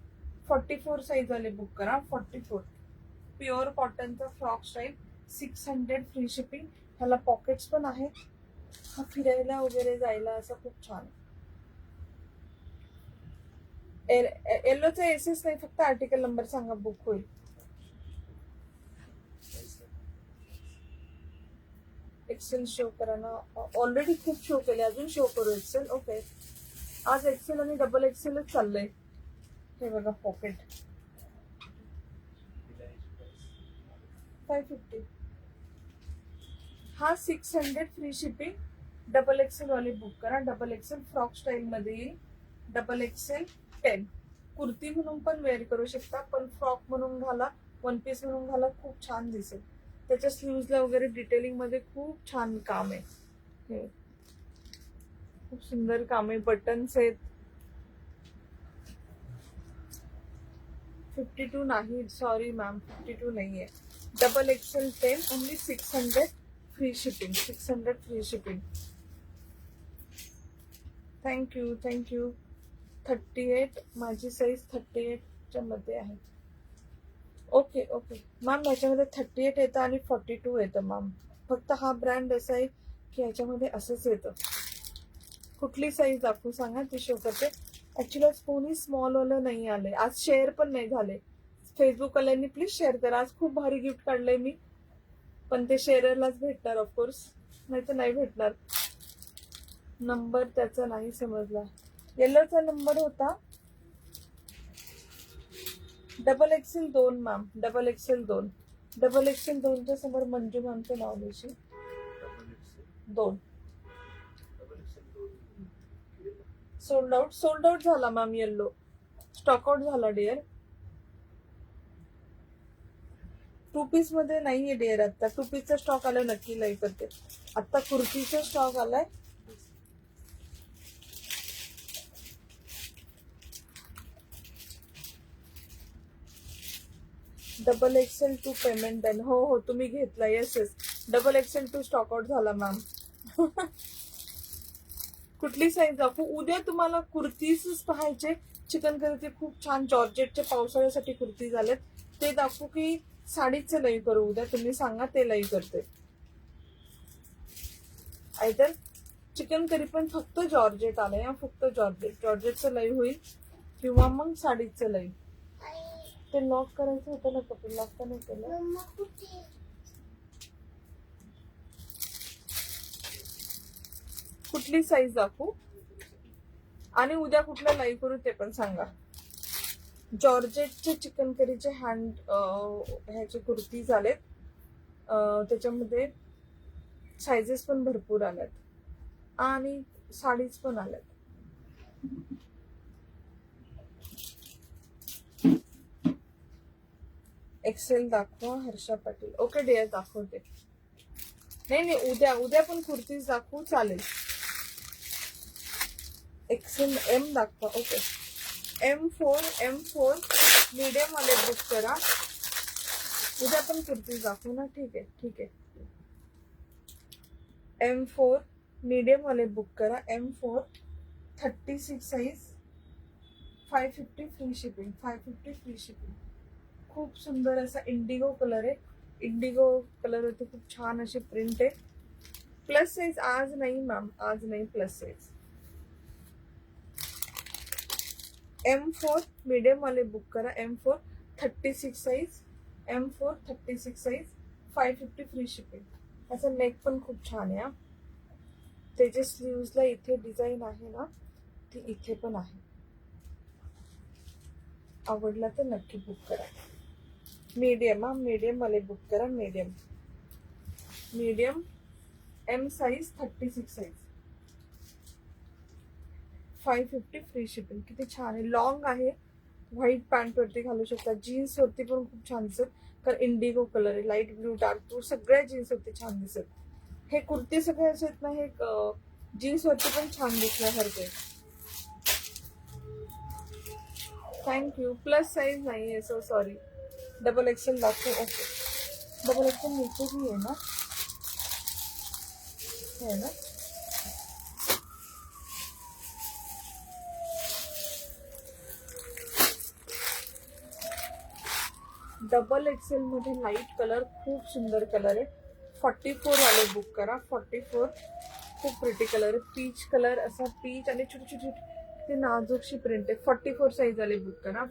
44 साईज वाले बुक करा, 44. प्युअर कॉटनचा फ्रॉक स्टाईल, 600 फ्री शिपिंग. ह्याला पॉकेट्स पण आहेत, हा फिरायला वगैरे जायला असं खूप छान. येल्लोचा एसएस नाही, फक्त आर्टिकल नंबर सांगा, बुक होईल. एक्सेल शो करा ना, ऑलरेडी खूप शो केले, अजून शो करू एक्सेल. ओके, आज एक्सेल आणि डबल एक्सेलच चाललंय. हे बघा पॉकेट 550. हा 600 फ्री शिपिंग. डबल एक्सेल वाले बुक करा. डबल एक्सेल फ्रॉक स्टाईल मध्ये येईल. Double Excel 10. कुर्ती म्हणून पण वेअर करू शकता, पण फ्रॉक म्हणून घाला, वन पीस म्हणून घाला, खूप छान दिसेल. त्याच्या स्लीव्हजला वगैरे डिटेलिंग मध्ये खूप छान काम आहे. हे खूप सुंदर काम आहे, बटन्स आहेत. 52 नाही, सॉरी मॅम, 52 नाहीये. Double XL 10, only 600 free shipping, 600 free shipping. Thank you, thank you. 38, माझी साईज 38 च्या मध्ये आहे. ओके ओके मॅम, याच्यामध्ये 38 येतं आणि 42 येतं मॅम. फक्त हा ब्रँड असा आहे की याच्यामध्ये असंच येतं. कुठली साईज दाखवू सांगा, ती शो करते. ऍक्च्युली आज कोणी स्मॉल वालं नाही आले, आज शेअर पण नाही झाले. फेसबुक वाल्यांनी प्लीज शेअर करा. आज खूप भारी गिफ्ट काढलंय मी, पण ते शेअरलाच भेटणार ऑफकोर्स, नाही तर नाही भेटणार. नंबर त्याचा नाही समजला. येल्लोचा नंबर होता double XL 2 ma'am, double XL 2. Double XL 2च्या समोर मंजू मॅमचं नाव देशील. 2 सोल्ड आउट, सोल्ड आउट झाला मॅम. येल्लो स्टॉक आउट झाला डिअर. 2 पीस मध्ये नाहीये डिअर आता. 2 पीसचा स्टॉक आलाय, नक्की लाईव्ह करते. आता कुर्तीचा स्टॉक आलाय. Double XL 2 payment done. हो हो, तुम्ही घेतला. Yes yes, double XL 2 stock out झाला मॅम. कुठली साईज दाखवू? उद्या तुम्हाला कुर्तीज पाहायचे, चिकन करीचे खूप छान जॉर्जेटचे पावसाळ्यासाठी कुर्ती झालेत, ते दाखवू की साडीचे लाईव्ह करू उद्या? तुम्ही सांगा, ते लाईव्ह करते. आयदर चिकन करी पण फक्त जॉर्जेट आलंय, फक्त जॉर्जेट, जॉर्जेटचं लाईव्ह होईल, किंवा मग साडीचं लाईव्ह. ते लॉक करायचं होतं ना कपिल, लॉक तर नाही केलं. कुठली साईज दाखवू आणि उद्या कुठला लाईव्ह करू ते पण सांगा. जॉर्जेटचे चिकन करीचे हँड ह्याचे कुर्ती झालेत, त्याच्यामध्ये साइजेस पण भरपूर आल्यात आणि साडीज पण आल्यात. एक्सेल दाखवा हर्षा पाटील. ओके डिअर, दाखवते. नाही नाही, उद्या उद्या पण कुर्तीज दाखवू, चालेल. एक्सेल एम दाखवा. ओके, M4 मीडियम वाले बुक करा. उद्या पण कुर्तीज दाखवू ना, ठीक आहे ठीक आहे. M4 मीडियम वाले बुक करा. M4 36 size, 550 free shipping, 550 free shipping. खूप सुंदर असा इंडिगो कलर आहे, इंडिगो कलर होते, खूप छान अशी प्रिंट आहे. प्लस साईज आज नाही मॅम, आज नाही प्लस साईज. M4 मीडियम वाले बुक करा. M4 36 size, M4 36 size, 550 free shipping. याचा नेक पण खूप छान आहे. त्याच्या स्लीव्सला इथे डिझाईन आहे ना, ती इथे पण आहे. आवडला तर नक्की बुक करा. मीडियम मीडियम वाले बुक करा. Medium M size, 36 size, 550 free shipping. किती छान आहे. लॉंग आहे. व्हाईट पॅन्ट वरती घालू शकता. जीन्स वरती पण खूप छान दिसत. कारण इंडिगो कलर आहे. लाईट ब्लू, डार्क ब्लू सगळ्या जीन्स वरती छान दिसत. हे कुर्ती सगळे असे आहेत ना, हे जीन्स वरती पण छान दिसण्यासारखे. थँक्यू. प्लस साईज नाही आहे, सो सॉरी. डबल एक्सेल दाखवू. ओके, डबल एक्सेल नीचे भी आहे ना, है ना. डबल एक्सेल मध्ये लाईट कलर, खूप सुंदर कलर आहे. 44 वाले बुक करा. 44 खूप प्रिटी कलर आहे. पीच कलर, असा पीच आणि छोटी छोटी ते नाजूकशी प्रिंट आहे. 44 साईज वाले बुक करा.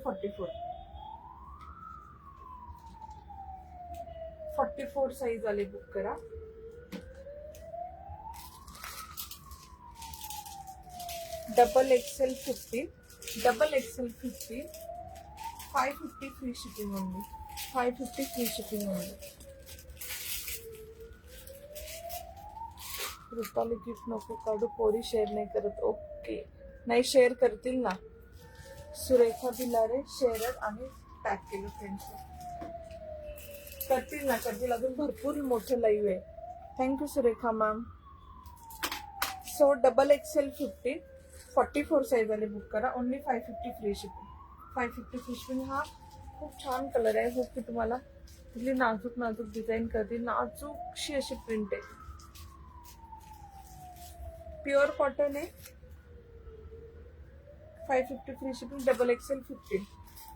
44 साईज वाले बुक करा. Double Excel 50, double XL 50, 550 free shipping only. 550 free shipping only. Rupali gift नको काढू, पोरी शेअर नाही करत. ओके, नाही शेअर करतील ना. सुरेखा बिलारे शेअर आणि टॅग केलं फ्रेंड्स. करतील ना, करतील. अजून भरपूर मोठं लाईव्ह आहे. Thank you Surekha ma'am. So double XL 50, 44 size वाले बुक करा. Only 550 free shipping. 550 free shipping. हा खूप छान कलर आहे. होप की तुम्हाला इथली नाजूक नाजूक डिझाईन करतील. नाजूकशी अशी प्रिंट आहे. प्युअर कॉटन आहे. 550 free shipping. Double XL 15.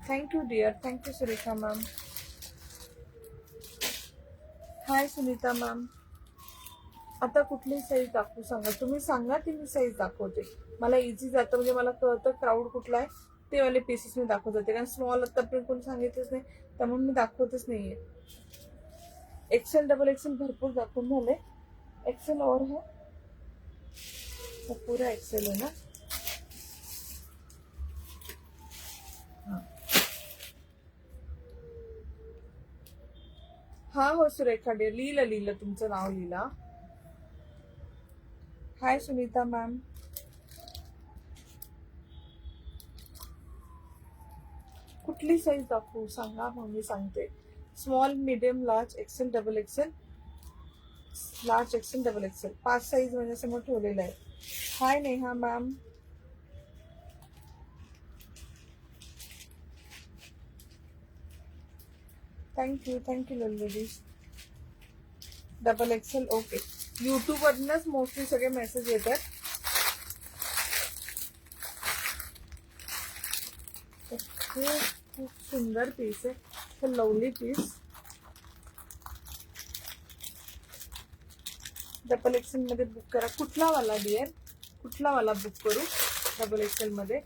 Thank you dear. Thank you Surekha ma'am. Hi Sunita ma'am. आता कुठली साईज दाखवू सांगा. तुम्ही सांगा ती मी साईज दाखवते. मला इझी जातं, म्हणजे मला कळतं क्राऊड कुठला आहे ते वाले पीसेस मी दाखवत होते. कारण स्मॉल आतापर्यंत कोणी सांगितलंच नाही, त्यामुळे मी दाखवतच नाहीये. एक्सेल डबल एक्सेल भरपूर दाखवून झाले. एक्सेल और है, तो पूरा एक्सेल है ना. हा हो सुरेखा डे, लिहिलं तुमचं नाव लिहिला. Hi Sunita ma'am. कुठली साईज दाखवू सांगा, मग मी सांगते. Small, medium, large, XL, double XL, large XL, double XL, 5 size माझ्यासमोर ठेवलेला आहे. Hi Neha ma'am. Thank you ladies. Double XL okay. YouTube वरनच मोस्टली सगळे मेसेज येतात. खूप सुंदर पीस आहे. Lovely piece. डबल एक्सेल मध्ये बुक करा. कुठला वाला डिअर, कुठला वाला बुक करू डबल एक्सेल मध्ये.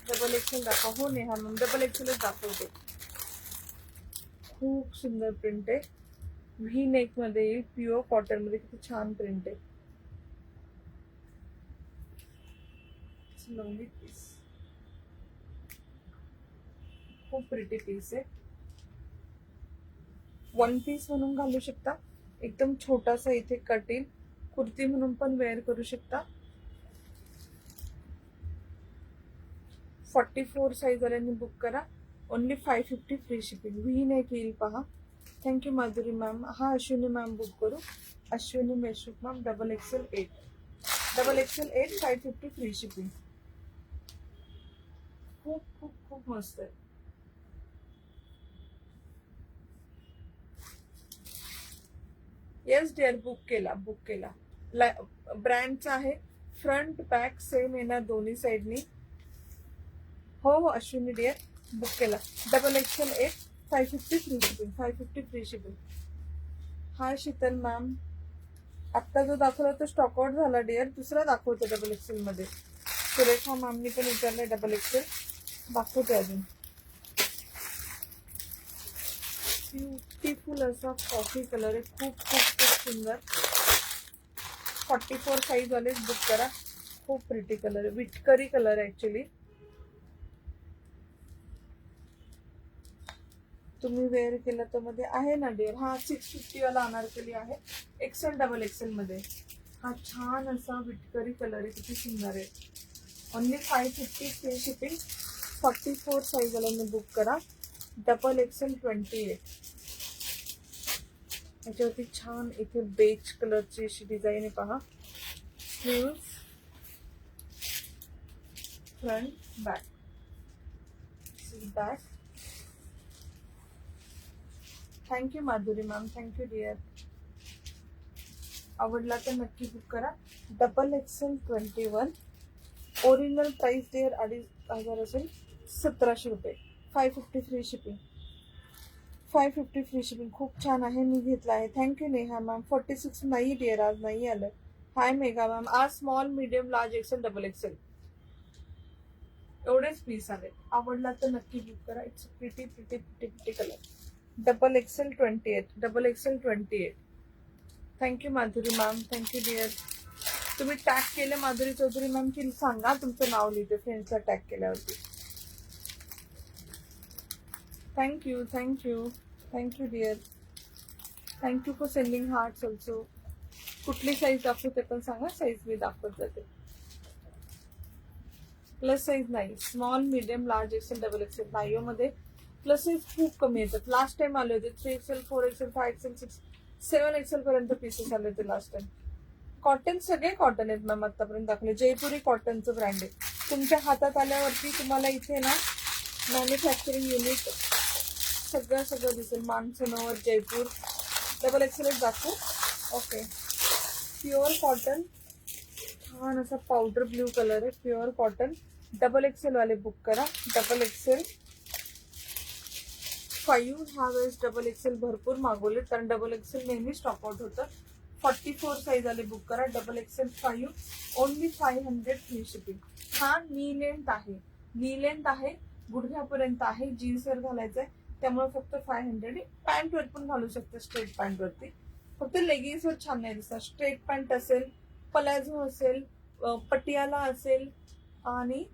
डबल एक्सेल दाखवा. हो नेहा मॅम, डबल एक्सेलच दाखवते. खूप सुंदर प्रिंट आहे. व्ही नेक मध्ये येईल. प्युअर कॉटन मध्ये. किती छान प्रिंट आहे. Lovely piece. खूप प्रिटी पीस आहे. वन पीस म्हणून घालू शकता. एकदम छोटासा इथे कटिंग कुर्ती म्हणून पण वेअर करू शकता. 44 साईज वाल्यांनी बुक करा. Only 550 free shipping. V neck येईल पहा. Thank you Madhuri ma'am. हा अश्विनी मॅम बुक करू. अश्विनी मेशूक ma'am. Double XL 8, double XL 8, 550 free shipping. खूप खूप खूप मस्त आहे. येस डिअर, बुक केला. ब्रँडचा आहे. फ्रंट बॅक सेम येणार दोन्ही साईडनी. हो अश्विनी डिअर, बुक केला. Double XL 8, 550 free shipping. 550 free shipping. Hi Sheetal ma'am. आत्ता जो दाखवला तो स्टॉक आउट झाला डिअर. दुसरा दाखवतो डबल एक्सेल मध्ये. सुरेखा मॅमनी पण विचारलंय डबल एक्सेल. दाखवते अजून. ब्युटिफुल असा कॉफी कलर आहे, खूप खूप खूप सुंदर. 44 साईज वाले बुक करा. खूप प्रिटी कलर आहे, विटकरी कलर आहे ऍक्च्युली. तुम्ही वेअर केलं तर मध्ये आहे ना डिअर. हा 650 वाला अनारकली आहे, एक्सेल डबल एक्सेल मध्ये. हा छान असा विटकरी कलर आहे, किती सुंदर आहे. Only 550 free shipping. 44 साईज वाल्यांनी बुक करा. Double XL 28. याच्यावरती छान इथे बेज कलरची अशी डिझाईन आहे पहा. Sleeves, front, back. Back. Thank you Madhuri ma'am, thank you dear. आवडला तर नक्की बुक करा. Double XL 21. Original price dear 2,500 असेल, 1700 रुपये. 550 फ्री शिपिंग. 550 free shipping. खूप छान आहे, मी घेतला आहे. Thank you Neha ma'am. 46 नाही डिअर, आज नाही आलं. Hi Megha ma'am. आज small, medium, large, XL, double XL एवढेच पीस आले. आवडला तर नक्की बुक करा. It's pretty pretty pretty pretty colour. Double XL 28. Double XL 28. Thank you Madhuri ma'am, thank you dear. तुम्ही टॅग केलं माधुरी चौधरी मॅम की सांगा, तुमचं नाव लिहिते फ्रेंड्सला टॅग केल्यावरती. Thank you thank you thank you dear. Thank you for sending hearts also. कुठली साईज दाखवते पण सांगा, साईज मी दाखवत जाते. प्लस साईज नाही, small, medium, large, XL, double XL. नाईओ मध्ये प्लस साईज खूप कमी येतात. लास्ट टाइम आले होते 3 एक्सेल, 4 एक्सेल, 5 एक्सेल, 7 एक्सेल पर्यंत पीसेस आले होते लास्ट टाइम. कॉटन सगळे कॉटन आहेत मॅम. आतापर्यंत दाखवले जयपुरी कॉटनचं ब्रँड आहे. तुमच्या हातात आल्यावरती तुम्हाला इथे ना मॅन्युफॅक्चरिंग युनिट सगळं दिसेल. मानसरोवर, जयपूर. डबल एक्सेलच दाखवू. ओके. प्युअर कॉटन, छान असा पावडर ब्ल्यू कलर आहे, प्युअर कॉटन. डबल एक्सेल वाले बुक करा. Double XL 5. ह्या वेळेस डबल एक्सेल भरपूर मागवले, कारण डबल एक्सेल नेहमी स्टॉक आउट होतं. 44 साईज वाले बुक करा. Double XL 5. Only 500 free shipping. हा नी लेंथ आहे, नी लेंथ आहे, गुडघ्यापर्यंत आहे. जीन्सवर घालायचंय त्यामुळे फक्त 500. पॅन्टवर पण घालू शकते, स्ट्रेट पॅन्टवरती. फक्त लेगिन्सवर छान नाही दिसणार. स्ट्रेट पॅन्ट असेल, पलाझो असेल, पटियाला असेल आणि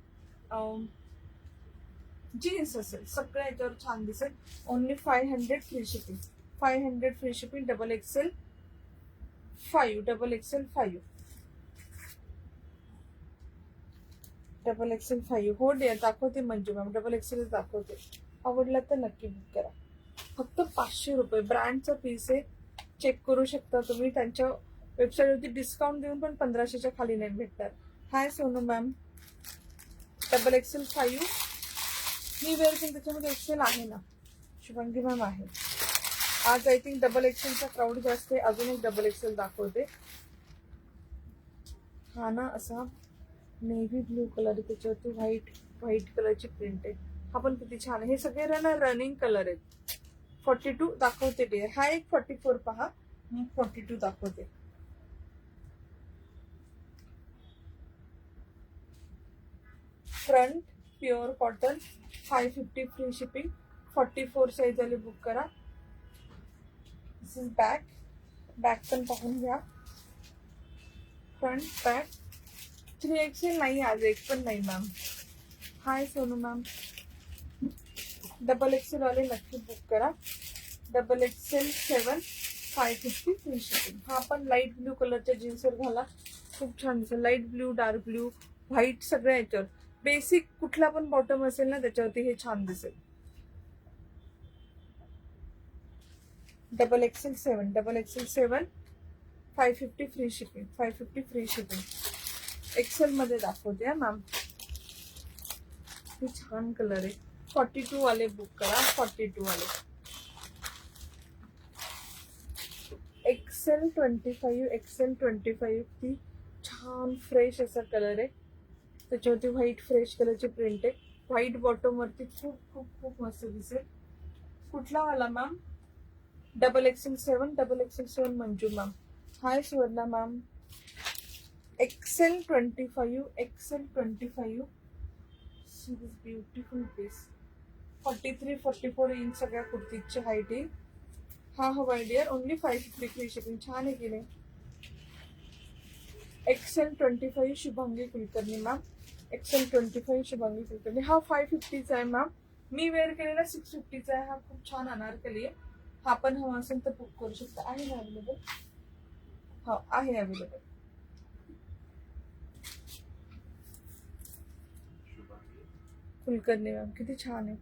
जीन्स असेल, सगळ्या याच्यावर छान दिसेल. Only 500 free shipping. 500 free shipping. Double XL 5. Double XL 5. Double XL 5. हो डिअर, दाखवते मंजू मॅम. डबल एक्सेल दाखवते. आवडला तर नक्की बुक करा. फक्त 500 रुपये. ब्रँडचा पीस आहे, चेक करू शकता तुम्ही. त्यांच्या वेबसाईटवरती डिस्काउंट देऊन पण 1500च्या खाली नाही भेटणार. हाय सोनू मॅम. Double XL 5. मी वेअर केलं त्याच्यामध्ये एक्सेल आहे ना. शुभांगी मॅम आहे. आज आय थिंक डबल एक्सेलचा क्राऊड जास्त आहे. अजून एक डबल एक्सेल दाखवते. हा ना असा नेव्ही ब्ल्यू कलर, त्याच्यावरती व्हाईट कलरची प्रिंट आहे. हा पण किती छान आहे. हे सगळे रनिंग कलर आहेत. 42 दाखवते डिअर. हा एक 44 पहा, 42 दाखवते. Front pure cotton. 550 free shipping. 44 size वाले बुक करा. दिस इज बॅक. बॅक पण पाहून घ्या. Front back. 3 एक्सेल नाही आज, एक पण नाही मॅम. हाय सोनू मॅम. डबल एक्सेल वाले नक्की बुक करा. Double XL 7. 550 free shipping. हा पण लाईट ब्ल्यू कलरच्या जीन्सवर घाला, खूप छान दिसेल. Light blue, dark blue, white सगळ्या याच्यावर. बेसिक कुठला पण बॉटम असेल ना त्याच्यावरती हे छान दिसेल. Double XL 7. Double XL 7. 550 free shipping. 550 free shipping. XL मध्ये दाखवते मॅम. हे छान कलर आहे. 42 वाले बुक करा. 42 वाले. एक्सेल 25. एक्सेल 25. ती छान फ्रेश असा कलर आहे, त्याच्यावरती व्हाईट फ्रेश कलरची प्रिंट आहे. व्हाईट बॉटम वरती खूप खूप खूप मस्त दिसेल. कुठला वाला ma'am? Double XL 7. Double XL 7 Manju ma'am. Hi Suvarna ma'am. XL 25. XL 25. See this beautiful piece. 43-44 inch सगळ्या कुर्तीची हाईट येईल. हा हवाय डिअर, ओनली 550 फ्री शिपिंग. छान आहे की नाही. XL25 Shubhangi Kulkarni ma'am. XL25 Shubhangi Kulkarni. हा 550चा आहे मॅम. मी वेअर केलेला 650चा आहे. हा खूप छान अनारकली आहे. हा पण हवा असेल तर बुक करू शकता. आहे ना अवेलेबल? हा आहे अवेलेबल. कुलकर्णी मॅम किती छान आहे.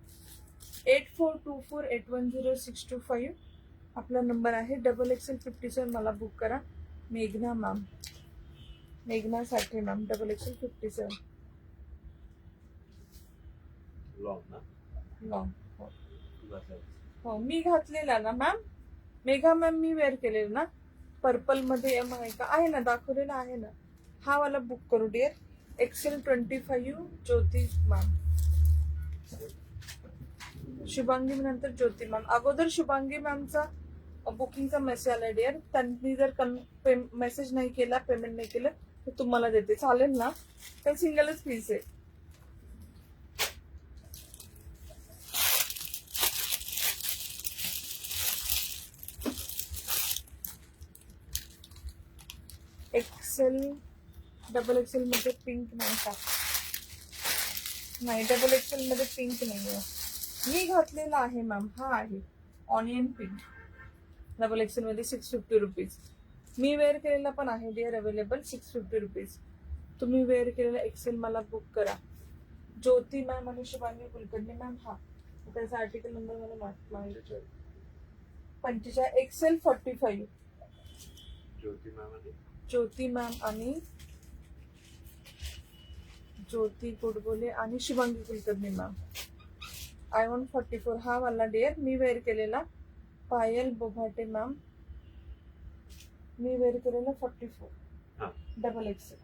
8424810625 आपला नंबर आहे. XXL 57 मला बुक करा. मेघना मॅम. मेघना साठे मॅम. XXL 57 long. हो मी घातलेला ना मॅम. मेघा मॅम मी वेअर केलेलं ना. पर्पल मध्ये एम आहे का? आहे ना, दाखवलेला आहे ना. हा वाला बुक करू डिअर. XL25 ज्योती मॅम. शुभांगी नंतर ज्योती मॅम. अगोदर शुभांगी मॅमचा बुकिंगचा मेसेज आला डिअर. त्यांनी जर मेसेज नाही केला, पेमेंट नाही केलं तर तुम्हाला देते. चालेल ना? तर सिंगलच पीस आहे. XL मध्ये पिंक नाही का? नाही, XXL मध्ये पिंक नाही आहे. मी घातलेला आहे मॅम. हा आहे ऑनियन पिंक. XXL मध्ये 650 रुपीज. मी वेअर केलेला पण आहे डिअर अवेलेबल. 650 रुपीज. तुम्ही वेअर केलेला एक्सेल मला बुक करा. ज्योती मॅम आणि शुभांगी कुलकर्णी मॅम. हा त्याचा आर्टिकल नंबर मला माहिती. 45 XL45. ज्योती मॅम आणि ज्योती गोडबोले आणि शुभांगी कुलकर्णी मॅम. I144 हा वाला डिअर. मी वेअर केलेला. पायल बोभाटे मॅम. मी वेअर केलेला 44 XXL.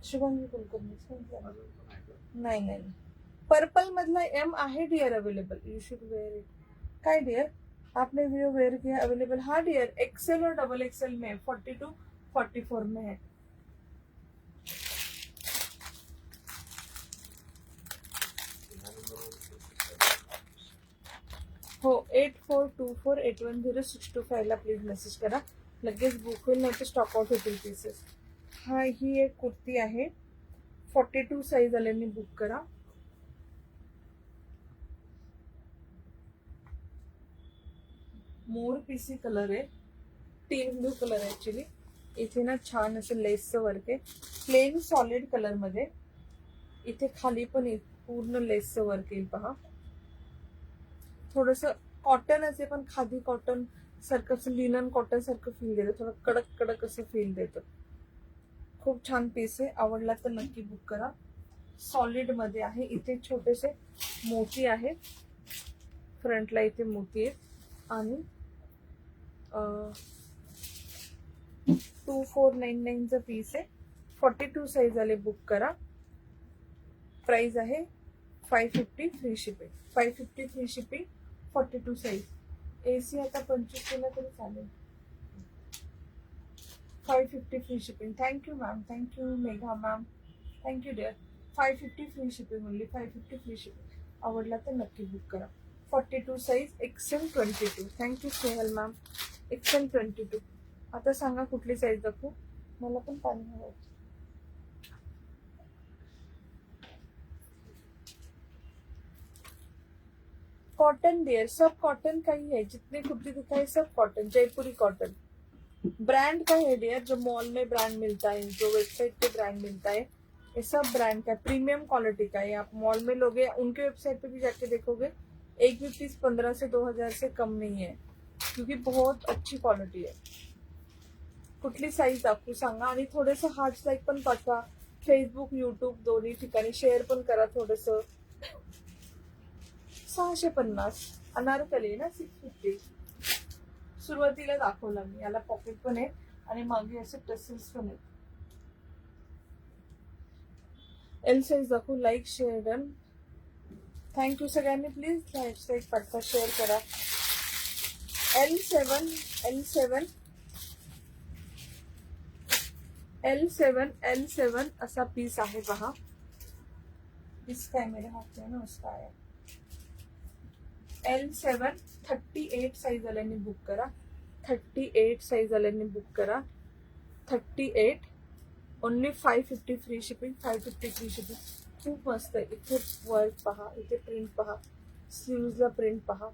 शुभांगी कुलकर्णी. नाही नाही, पर्पल मधला एम आहे dear available. You should wear it. काय डिअर आपने वीडियो वेयर किया अवेलेबल? हाँ डियर, XL और XXL में 42 44 में है. हो 8424810625 ला प्लीज मेसेज करा. लगेच बुक होईल, नाही तर स्टॉक आउट होतील पीसेस. हा ही एक कुर्ती आहे. 42 साईज आल्याने बुक करा. मोर पीसी कलर आहे. टीम ब्लू कलर आहे ऍक्च्युली. इथे ना छान असं लेसचं वर्क आहे. प्लेन सॉलिड कलर मध्ये. इथे खाली पण पूर्ण लेसचं वर्क येईल पहा. थोडस कॉटन असे पण खादी कॉटन सारखं, लिनन कॉटन सारखं फील देतं. थोडं कडक कडक असं फील देतं. खूप छान पीस आहे. आवडला तर नक्की बुक करा. सॉलिड मध्ये आहे. इथे छोटेसे मोती आहेत. फ्रंटला इथे मोती आहेत. आणि 2499चा पीस आहे. 42 साईज आले. बुक करा. प्राइस आहे 550 free shipping. 550 free shipping. 42 size. AC आता 25 केला तरी चालेल. 550 free shipping. Thank you ma'am. Thank you Megha ma'am. Thank you dear. 550 free shipping only. 550 free shipping. आवडला तर नक्की बुक करा. 42 size XL22. Thank you Snehal ma'am. XL22. आता सांगा कुठली साईज दाखवू? मला पण पाणी हवं. कॉटन डियर, सब कॉटन का ही है. जितनी कुर्ती दिखाई सब कॉटन. जयपुरी कॉटन. ब्रांड का है डियर. जो मॉल में ब्रांड मिलता है, जो वेबसाइट पे ब्रांड मिलता है, ये सब ब्रांड का प्रीमियम क्वालिटी का है. आप मॉल में लोगे, उनके वेबसाइट पे भी जाके देखोगे, एक भी पीस 15 से 2000 से कम नहीं है, क्योंकि बहुत अच्छी क्वालिटी है. कुठली साईज दाखवू सांगा. आणि थोडस हार्ट लाईक पण पाठवा. फेसबुक युट्यूब दोन्ही ठिकाणी शेअर पण करा थोडस. 650 अनारकली ना. 650 सुरुवातीला दाखवला मी. याला पॉकेट पण आहे आणि मागे असे टसेल्स पण आहेत. एल साईज दाखवू. Like share done. थँक्यू सगळ्यांनी. प्लीज लाईक पाठवा, शेअर करा. L7 असा पीस आहे पहा. पीस काय मेरे हाथ में ना उसका आया. L7 38 साईज आल्याने बुक करा. 38 साईज आल्याने बुक करा. 38 only 550 free shipping. 550 free shipping. खूप मस्त आहे. इथे वर्क पहा, इथे प्रिंट पहा, स्लीव्हजला प्रिंट पहा.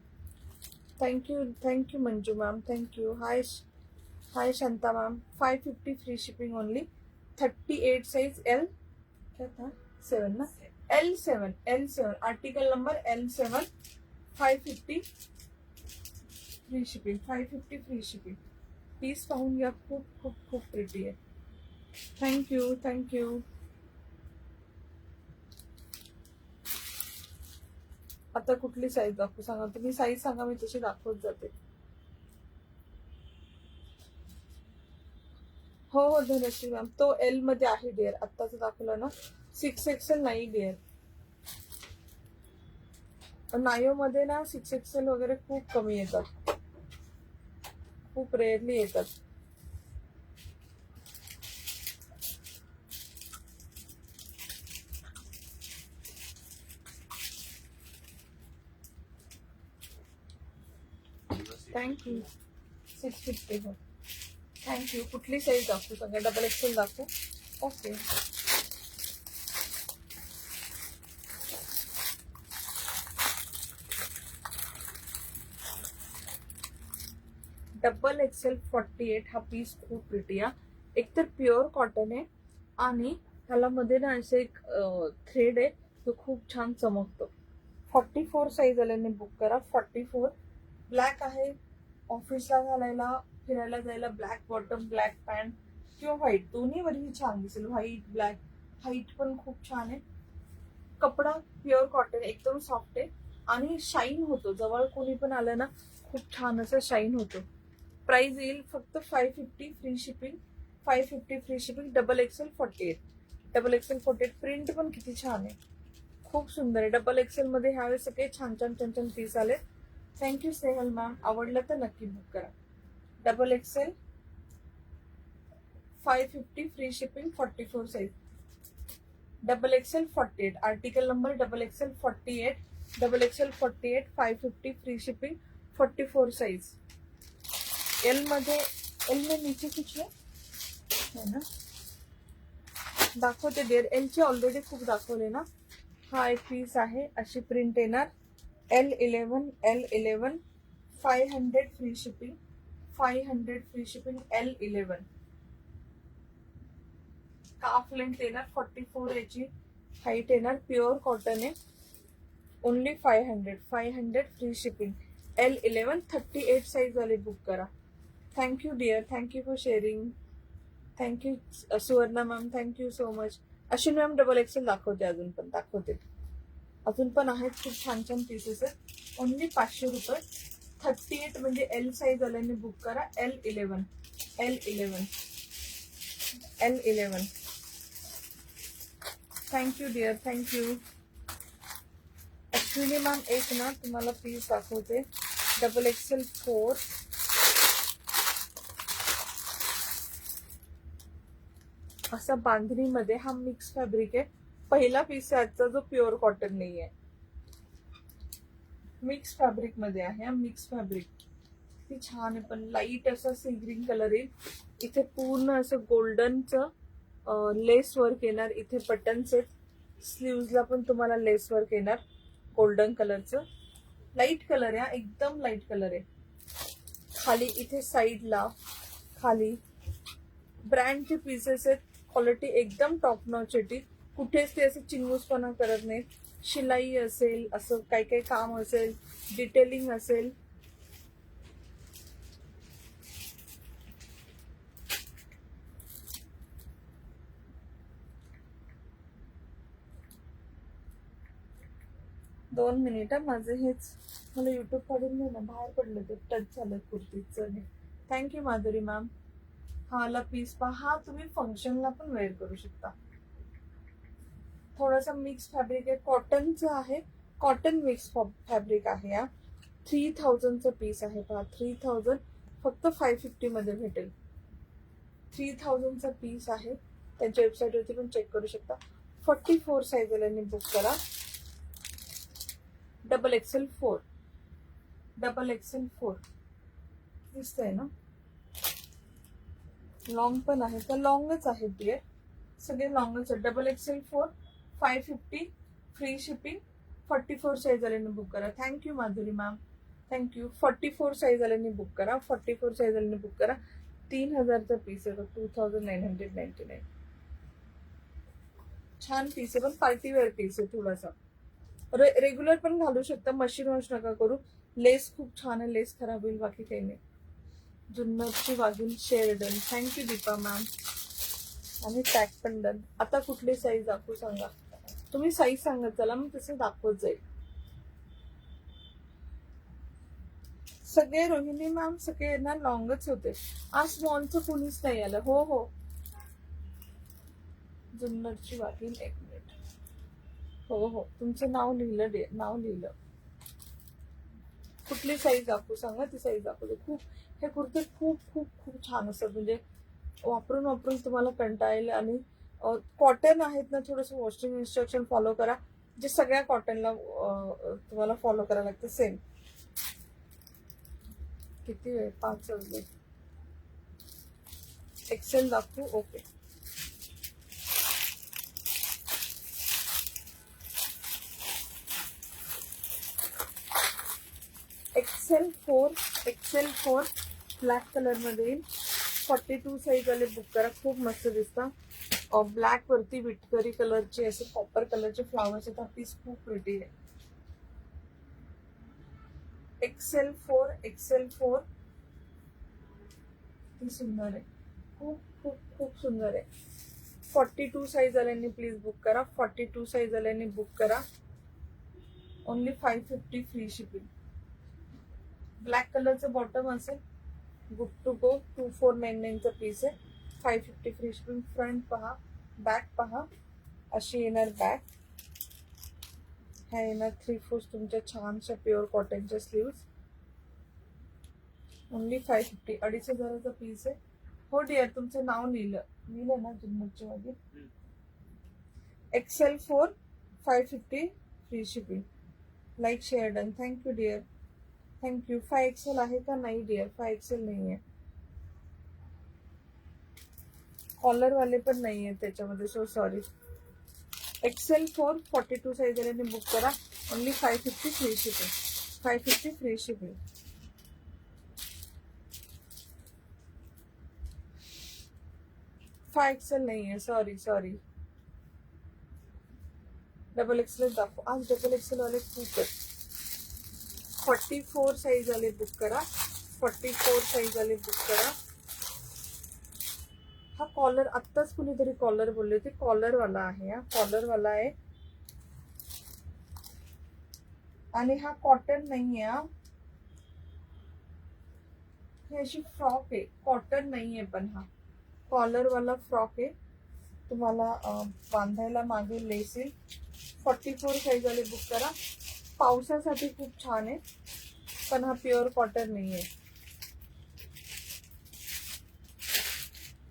Thank you Manju ma'am, thank you. Hi Shanta ma'am. 550 free shipping only. 38 size L क्या था 7 ना. L7 article number L7. 550 free shipping. 550 free shipping. Piece पाहून घ्या. खूप खूप खूप प्रिटी आहे. थँक्यू. आता कुठली साईज दाखवू सांगा. तुम्ही साईज सांगा, मी तशी दाखवत जाते. हो धनश्री मॅम. तो L मध्ये आहे डिअर. आत्ताच दाखवलं ना. 6XL नाही डिअर. नायो मध्ये ना 6XL वगैरे खूप कमी येतात. खूप रेअरली येतात. थँक्यू. 650 हो. थँक्यू. कुठली साईज दाखवू सांगा. डबल एक्सेल दाखवू. ओके. Double Excel 48. हा पीस खूप प्रिटी आहे. एकतर प्युअर कॉटन आहे आणि त्याला मध्ये ना असे एक थ्रेड आहे, तो खूप छान चमकतो. 44 साईज आल्याने बुक करा. 44. ब्लॅक आहे. ऑफिसला घालायला, फिरायला जायला ब्लॅक बॉटम, ब्लॅक पॅन्ट किंवा व्हाईट दोन्हीवरही छान दिसेल. White black. हाईट पण खूप छान आहे. कपडा प्युअर कॉटन एकदम सॉफ्ट आहे आणि शाईन होतो. जवळ कोणी पण आलं ना खूप छान असं शाईन होतो. प्राइस येईल फक्त 550 free shipping. 550 free shipping. Double Excel 48. Double XL 48. Print पण किती छान आहे. खूप सुंदर आहे. डबल एक्सेल मध्ये ह्यावेळेस सगळे छान पीस आले. Thank you Snehal ma'am. आवडलं तर नक्की बुक करा. Double Excel 550 free shipping. 44 size. Double XL 48. Article number double XL 48. Double XL 48. 550 free shipping. 44 size. L में नीचे कुछ है ना. दाखवते देर. एलचे ऑलरेडी खूप दाखवले ना. हा एक पीस आहे. अशी प्रिंट येणार. L11 500 free shipping. 500 free shipping. L11 half length येणार. 44 याची हाईट येणार. प्युअर कॉटन आहे. Only 500 free shipping. L11 38 size वाले बुक करा. Thank you dear. Thank you for sharing. Thank you Suvarna ma'am. Thank you so much. Ashwini ma'am double XL दाखवते. अजून पण आहेत खूप छान पीसेस आहेत. ओनली 500 रुपये. 38 म्हणजे L साईज वाल्याने बुक करा. L11 thank you dear. Thank you. Actually ma'am एक ना तुम्हाला पीस दाखवते. Double XL 4. असा बांधणीमध्ये हा मिक्स फॅब्रिक आहे. पहिला पीस आहे आजचा जो प्युअर कॉटन नाही आहे. मिक्स फॅब्रिक मध्ये आहे. मिक्स फॅब्रिक किती छान आहे. पण लाईट असा सी ग्रीन कलर येईल. इथे पूर्ण असं गोल्डनचं लेस वर्क येणार. इथे बटन्स आहेत. स्लीव्हजला पण तुम्हाला लेस वर्क येणार गोल्डन कलरचं. लाईट कलर आहे. एकदम लाईट कलर आहे. खाली इथे साईडला खाली ब्रँडचे पीसेस आहेत. क्वालिटी एकदम टॉप नॉच येते. कुठेच ते असं चिंगूसपणा करत नाही. शिलाई असेल, असं काही काम असेल, डिटेलिंग असेल. दोन मिनिट. माझं हेच मला युट्यूब काढून नाही ना बाहेर पडलं ते टच झालं कुर्तीचं. Thank you Madhuri ma'am. हा आला पीस पहा. तुम्ही फंक्शनला पण वेअर करू शकता. थोडासा मिक्स फॅब्रिक आहे. कॉटनचं आहे. कॉटन मिक्स फॅब्रिक आहे. हा 3000चा पीस आहे. पहा 3000 फक्त 550 मध्ये भेटेल. 3000चा पीस आहे. त्यांच्या वेबसाईटवरती पण चेक करू शकता. 44 साईज वाल्याने बुक करा. Double XL 4. XXL4 दिसतंय ना, लॉंग पण आहे तर लॉंगच आहे डिअर, सगळे लॉंगच आहे. XXL4 550 free shipping. 44 साईज आल्याने बुक करा. Thank you Madhuri ma'am, thank you. 44 size आल्याने बुक करा, 44 साईज आल्याने बुक करा. 3000चा पीस आहे, 2999. छान पीस आहे, पण पार्टीवेअर पीस आहे थोडासा. रेग्युलर पण घालू शकता, मशीन वॉश नका करू. लेस खूप छान आहे, लेस खराब होईल, बाकी काही नाही. जुन्नरची वाघील share done. Thank you Deepa ma'am. आणि टॅग पण डन. आता कुठली साईज दाखवू सांगा, तुम्ही साईज सांगत चला, मग तसं दाखवत जाईल. सगळे रोहिणी मॅम सगळे ना लॉंगच होते, आज स्मॉलचं कोणीच नाही आलं. हो हो, जुन्नरची वाघील. एक मिनिट. हो हो, तुमचं नाव लिहिलं, नाव लिहिलं. कुठली साईज दाखवू सांगा, ती साईज दाखवते. खूप हे कुर्ते खूप खूप खूप छान असतात, म्हणजे वापरून वापरून तुम्हाला कंटाळेल. आणि कॉटन आहेत ना, थोडंसं वॉशिंग इन्स्ट्रक्शन फॉलो करा, जे सगळ्या कॉटनला तुम्हाला फॉलो करायला लागतं सेम. किती वेळ, 5 वाजले. एक्सेल दाखवू, ओके. XL4 ब्लॅक कलर मध्ये येईल. 42 साईज वाले बुक करा, खूप मस्त दिसता. ब्लॅक वरती विटकरी कलरचे असे कॉपर कलरचे फ्लावर्स येतात, पीस खूप प्रिटी आहे. XL4 ती सुंदर आहे, खूप खूप खूप सुंदर आहे. 42 साईज वाल्यांनी प्लीज बुक करा, 42 साईज वाल्यांनी बुक करा. Only 550 free shipping. ब्लॅक कलरचं बॉटम असेल, गुड टू गो. 2499चा पीस आहे, 550 फ्री शिपिंग. फ्रंट पहा, बॅक पहा, अशी येणार बॅक. ह्या येणार 3/4 तुमच्या छानशा प्युअर कॉटनच्या स्लीव्स. ओनली 550. 2500चा पीस आहे. हो डिअर, तुमचं नाव लिहिलं ना जुन्नरच्या मध्ये. XL4 550 free shipping. Like share done. Thank you dear, thank you. 5XL आहे का? नाही डिअर, 5XL नाही आहे. कॉलरवाले पण नाही आहेत त्याच्यामध्ये, सो सॉरी. XL4 42 साईज वाल्याने बुक करा, only 550 free shipping. 550 free shipping. 5XL नाही आहे, सॉरी. XXL दाखव, आज XXL वाले खूप आहेत. 44 साईज वाले बुक करा, 44 साईज वाले बुक करा. हा कॉलर, आत्ताच कुणीतरी कॉलर बोलले होते, कॉलर वाला आहे, हा कॉलर वाला आहे. आणि हा कॉटन नाही आहे, ही अशी फ्रॉक आहे, कॉटन नाही आहे, पण हा कॉलर वाला फ्रॉक आहे. तुम्हाला बांधायला मागे लेस येईल. 44 साईज वाले बुक करा. पावसासाठी खूप छान आहे, पण हा प्युअर कॉटन नाही आहे.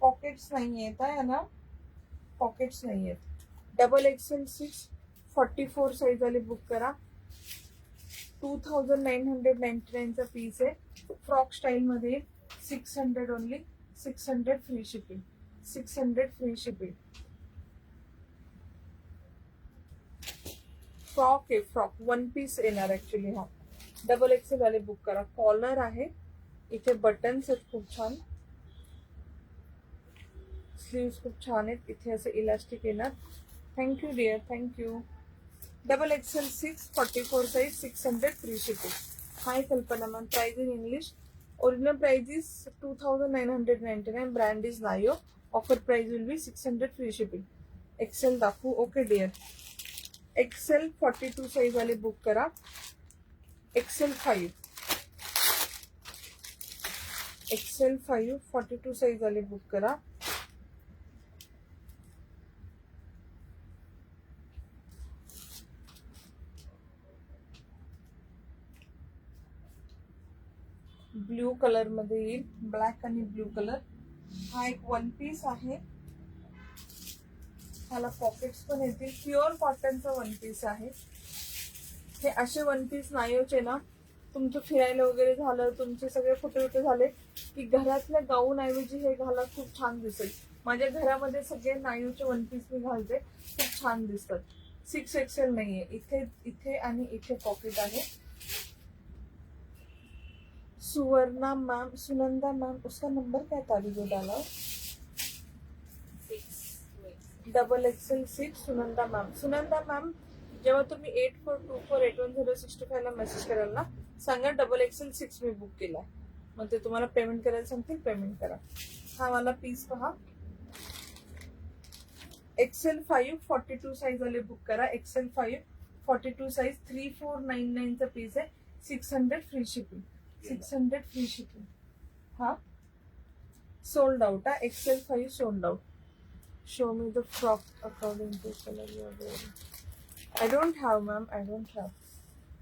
पॉकेट्स नाही आहेत ना, पॉकेट्स नाही आहेत. XXL6 44 साईज वाले बुक करा. 2999चा पीस आहे, फ्रॉक स्टाईल मध्ये. 600 only, 600 free shipping. 600 free shipping. Frock आहे, फ्रॉक 1 पीस येणार ऍक्च्युली. हा XXL वाले बुक करा. कॉलर आहे, इथे बटन्स आहेत खूप छान, स्लीव्स खूप छान आहेत, इथे असं इलास्टिक येणार. Thank you dear, thank you. XXL6 44 size, 600 free shipping. Hi Kalpana ma'am. Price in English. Original price is 2999. Brand is नायो. Offer price will be 600 free shipping. XL दाखवू, ओके डिअर. XL 42 साईज वाले बुक करा. XL5 42 साईज वाले बुक करा. ब्ल्यू कलर मध्ये येईल, ब्लॅक आणि ब्ल्यू कलर. हा एक 1 पीस आहे, ह्याला पॉकेट्स पण येतील. प्युअर कॉटनचा 1 पीस आहे. हे असे 1 पीस नायोचे ना तुमचं फिरायला वगैरे झालं, तुमचे सगळे फोटो झाले की घरातल्या गाऊन ऐवजी हे घाला, खूप छान दिसेल. माझ्या घरामध्ये सगळे नायूचे वन पीस मी घालते, खूप छान दिसतात. 6XL नाहीये, इथे इथे आणि इथे पॉकेट आहे. सुवर्णा मैम, सुनंदा मैम, उसका नंबर क्या था जो डाला? 6 सुनंदा मैम. सुनंदा मैम, जेव्हा तुम्ही 8424810625 ला मेसेज कराल ना, सांगा XXL6 मी बुक केलाय. मग ते तुम्हाला पेमेंट करायला सांगतील, पेमेंट करा. हा वाला पीस पहा, XL5 42 साईज वाले बुक करा. XL5 42 साईज 3499 चा पीस आहे. 600 फ्री शिपिंग. 600 free shipping. हा सोल्ड आउट. हा XL5 sold out. Show me the frock according to color you are wearing. I don't have, ma'am. I don't have.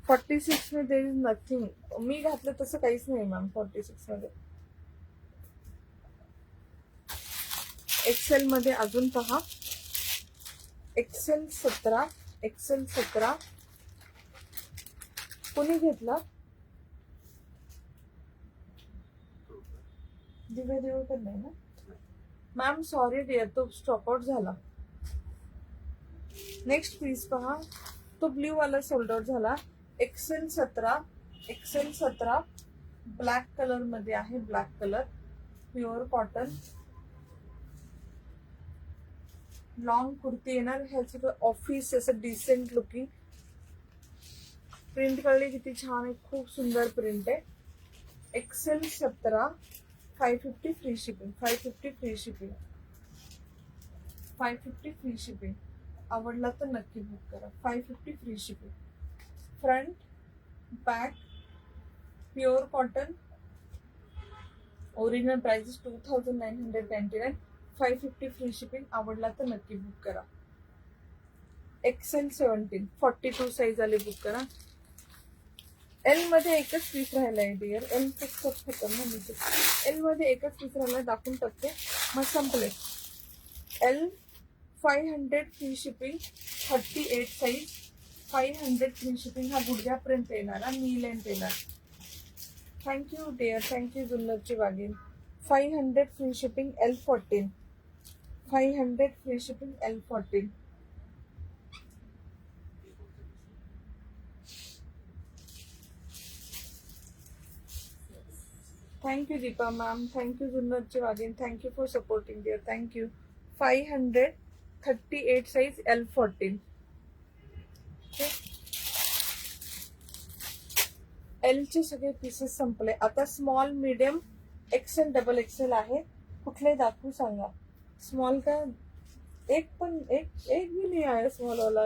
46 में there is nothing. मी घातलं तसं काहीच नाही मॅम 46 मध्ये. एक्सेल मध्ये अजून पहा, XL17 कोणी घेतला? दिव्या देवकर नाही ना मॅम, सॉरी डिअर, तो स्टॉक आउट झाला. नेक्स्ट पीस पहा, तो ब्ल्यू वाला सोल्ड आउट झाला. XL17 ब्लॅक कलर मध्ये आहे. Black colour, pure cotton, long kurti येणार. ह्याचं ऑफिस असं डिसेंट लुकिंग. प्रिंट कळली किती छान आहे, खूप सुंदर प्रिंट आहे. XL17 550 free shipping. 550 free shipping. 550 free shipping. आवडला तर नक्की बुक करा. 550 free shipping. Front back pure cotton. Original price 2999. 550 free shipping. आवडला तर नक्की बुक करा. XL17 42 साईज आले बुक करा. एल मध्ये एकच पीस राहिलाय डिअर. एल खूप खतम ना नीचे. एल मध्ये एकच पीस राहिलाय, दाखवून टाकते मग संपले. L 500 free shipping. 38 size 500 free shipping. हा गुडघ्यापर्यंत येणार, नी लेंथ येणार. थँक्यू डिअर, थँक्यू जुन्नरची वागीन. 500 free shipping. L14 500 free shipping. L14. Thank you Deepa ma'am, thank you जुन्नरची वागीन, thank you for supporting dear, thank you. 500 38 size L14. एलचे सगळे पीसेस संपले. आता स्मॉल, मीडियम, XL, XXL आहे. कुठले दाखवू सांगा. स्मॉल का एक पण एक भी नाही आहे स्मॉल वाला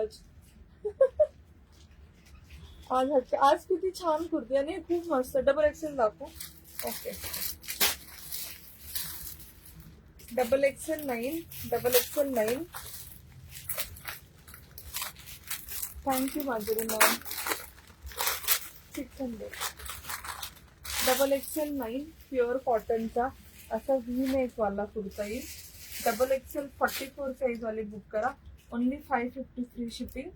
आज किती छान कुर्ती आणि खूप मस्त. XXL दाखवू. Okay. XXL9. Thank you Madhuri ma'am. 600. XXL9 pure कॉटनचा असा व्ही नेक वाला कुर्ता येईल. XXL 44 साईज वाले बुक करा. Only 550 free shipping.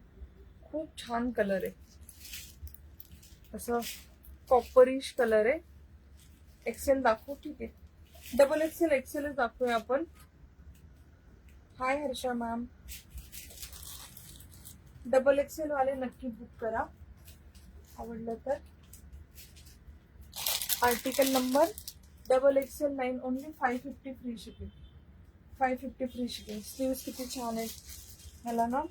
खूप छान कलर आहे, असं कॉपरिश कलर आहे. एक्सेल दाखवू, ठीक आहे. XXL दाखवूया आपण. हाय हर्षा मॅम. XXL वाले नक्की बुक करा आवडलं तर. Article number XXL9. Only 550 free shipping. 550 free shipping. Sleeves किती छान आहेत. मला ना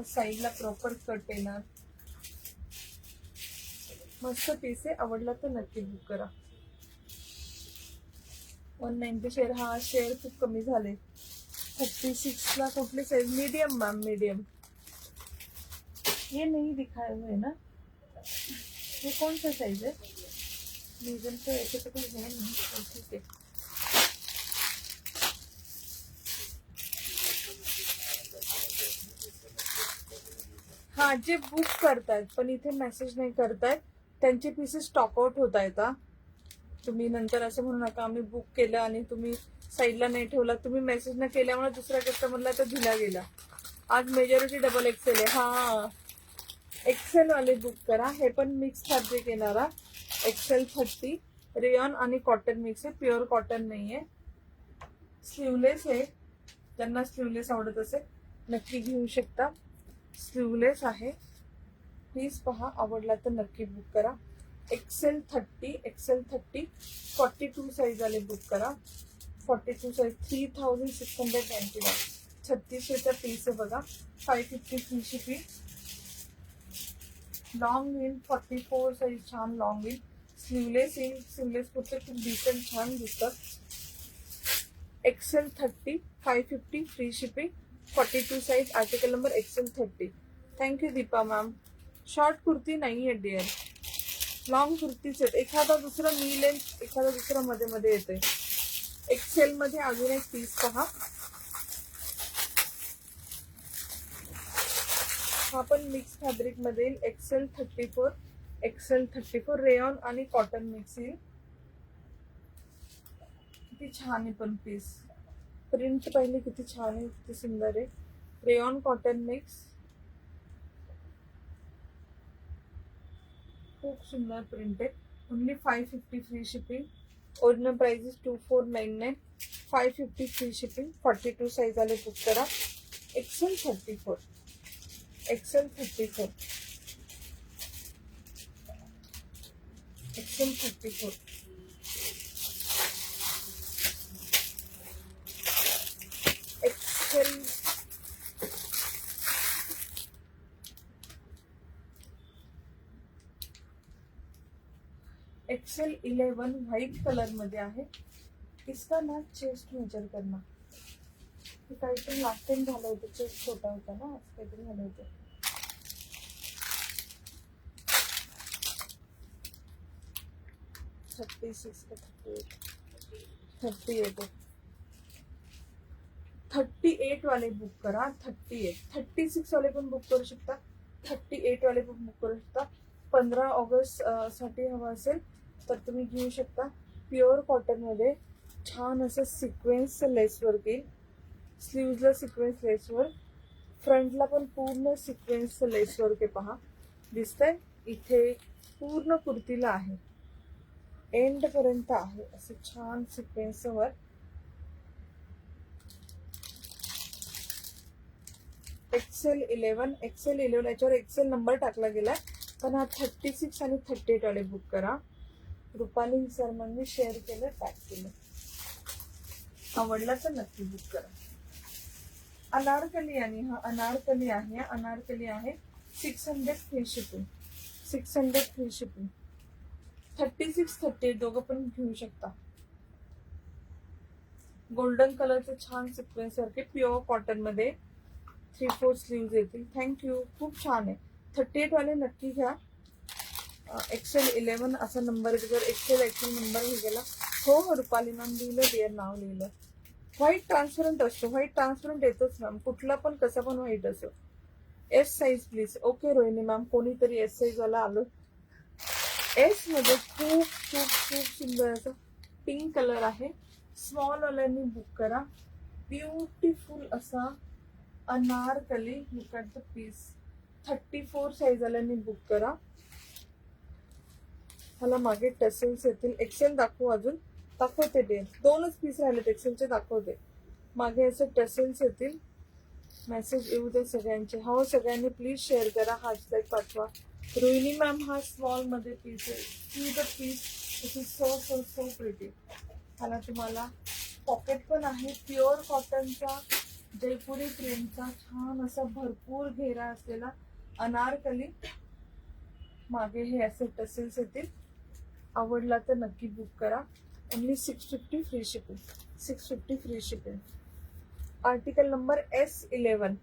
साईडला प्रॉपर कट येणार. मस्त पीस आहे, आवडला तर नक्की बुक करा. 190 शेअर. हा शेअर खूप कमी झाले. 36 ला कुठली साईज? Medium ma'am, medium. ये नहीं दिखाया हुआ है ना, ये कौन सा साइज है? मीडियम तो ऐसे तो कोई है नहीं, ठीक है. हा, जे बुक करतायत पण इथे मेसेज नाही करतायत त्यांचे पीसेस स्टॉक आउट होत आहेत. तुम्ही नंतर असं म्हणू नका आम्ही बुक केलं आणि तुम्ही साईडला नाही ठेवला. तुम्ही मेसेज न केल्यामुळे दुसऱ्या कस्टमरला तर दिला गेला. आज मेजॉरिटी XXL आहे. हा, एक्सेल वाले बुक करा. हे पण मिक्स फॅब्रिक येणारा एक्सेल 30 रेयॉन आणि कॉटन मिक्स आहे, प्युअर कॉटन नाहीये. स्लीवलेस आहे, ज्यांना स्लीवलेस आवडत असेल नक्की घेऊ शकता. स्लीवलेस आहे, प्लीज पहा, आवडला तर नक्की बुक करा. एक्सेल 30 42 साईज आले बुक करा. 42 साईज 3691. 3600चा पीस आहे बघा. 550 फ्री शिपिंग. लॉंग इन 44 साईज, छान लॉंग इन. स्लीवलेस इन, स्लीवलेस कुर्ते खूप डिसेंट छान दिसतात. XL 30 550 free shipping. 42 size, article number XL 30. Thank you Deepa ma'am. Short kurti नाही आहे डिअर, लॉंग कुर्तीच आहेत. एखादा दुसरा मी लेंथ, एखादा दुसरा मध्ये मध्ये येते. एक्सेल मध्ये अजून एक पीस पहा. हा पण मिक्स फॅब्रिक मध्ये येईल. एक्सेल 34 रेयॉन आणि कॉटन मिक्स येईल. किती छान आहे पण पीस. प्रिंट पहिले किती छान आहे, किती सुंदर आहे. रेयॉन कॉटन मिक्स, खूप सुंदर प्रिंट आहे. Only 550 free shipping. Original price 2499. 550 free shipping. 42 size आले बुक करा. XL 34. XL 34. XL 34. XL XL 11 white colour मध्ये आहे. इसका ना चेस्ट मेजर करना. हे काहीतरी लास्ट टाइम झालं होतं, चेस्ट छोटा होता ना, असं काहीतरी झालं होतं. थर्टी 38 वाले बुक करा. 36 वाले पण बुक करू शकता. 38 वाले पण बुक करू शकता. 15 ऑगस्ट साठी हवं असेल तर तुम्ही घेऊ शकता. प्युअर कॉटन मध्ये छान असं सिक्वेन्स लेस वर्क येईल. स्लीव्हजला सिक्वेन्स लेस वर्क, फ्रंटला पण पूर्ण सिक्वेन्स लेस वर्क आहे पहा, दिसतंय इथे. पूर्ण कुर्तीला आहे, एंड पर्यंत आहे असं छान सिक्वेन्स वर्क. एक्सेल 11 याच्यावर एक्सेल नंबर टाकला गेला, पण हा 36 आणि 38 वाले बुक करा. रुपाली शर्मांनी शेअर केलं, टॅग केलं. आवडला तर नक्की बुक करा. अनारकली, आणि हा अनारकली आहे. अनारकली आहे 600 फ्री शिपिंग. 600 free shipping. 36 38 दोघं पण घेऊ शकता. गोल्डन कलरचे छान सिक्वेन्स सारखे प्युअर कॉटन मध्ये 3/4 स्लीव्ह येतील. थँक्यू, खूप छान आहे. 38 वाले नक्की घ्या. एक्सेल 11 असा नंबर आहे त्याच्यावर. एक्सेल नंबर हे गेला. हो रुपाली मॅम लिहिलं, डिअर नाव लिहिलं. व्हाईट ट्रान्सपरंट असतो, व्हाईट ट्रान्सपरंट येतोच मॅम, कुठला पण कसा पण व्हाईट असो. S size please. Okay Rohini ma'am, कोणीतरी एस साईज वाला आलो. एस मध्ये खूप खूप खूप सुंदर असं पिंक कलर आहे. स्मॉल वाल्यांनी बुक करा. ब्युटिफुल असा Anarkali, look at the piece. 34 size वाल्यांनी बुक करा. मला मागे टसेल्स येतील. एक्सेल दाखवू, अजून दाखवते. दोनच पीस राहिलेत एक्सेलचे, दाखवते. मागे असे टसेल्स येतील. मेसेज येऊ दे सगळ्यांचे. हो सगळ्यांनी प्लीज शेअर करा, हॅशटॅग पाठवा. रोहिणी मॅम हा स्मॉल मध्ये पीस आहे. See the piece, it is so so so pretty. ह्याला तुम्हाला पॉकेट पण आहे. प्युअर कॉटनचा जयपुरी प्रिंटचा छान असा भरपूर घेरा असलेला अनारकली. मागे हे असे टसेल्स येतील. आवडला तर नक्की बुक करा. Only 650 free shipping. 650 free shipping. Article number S11.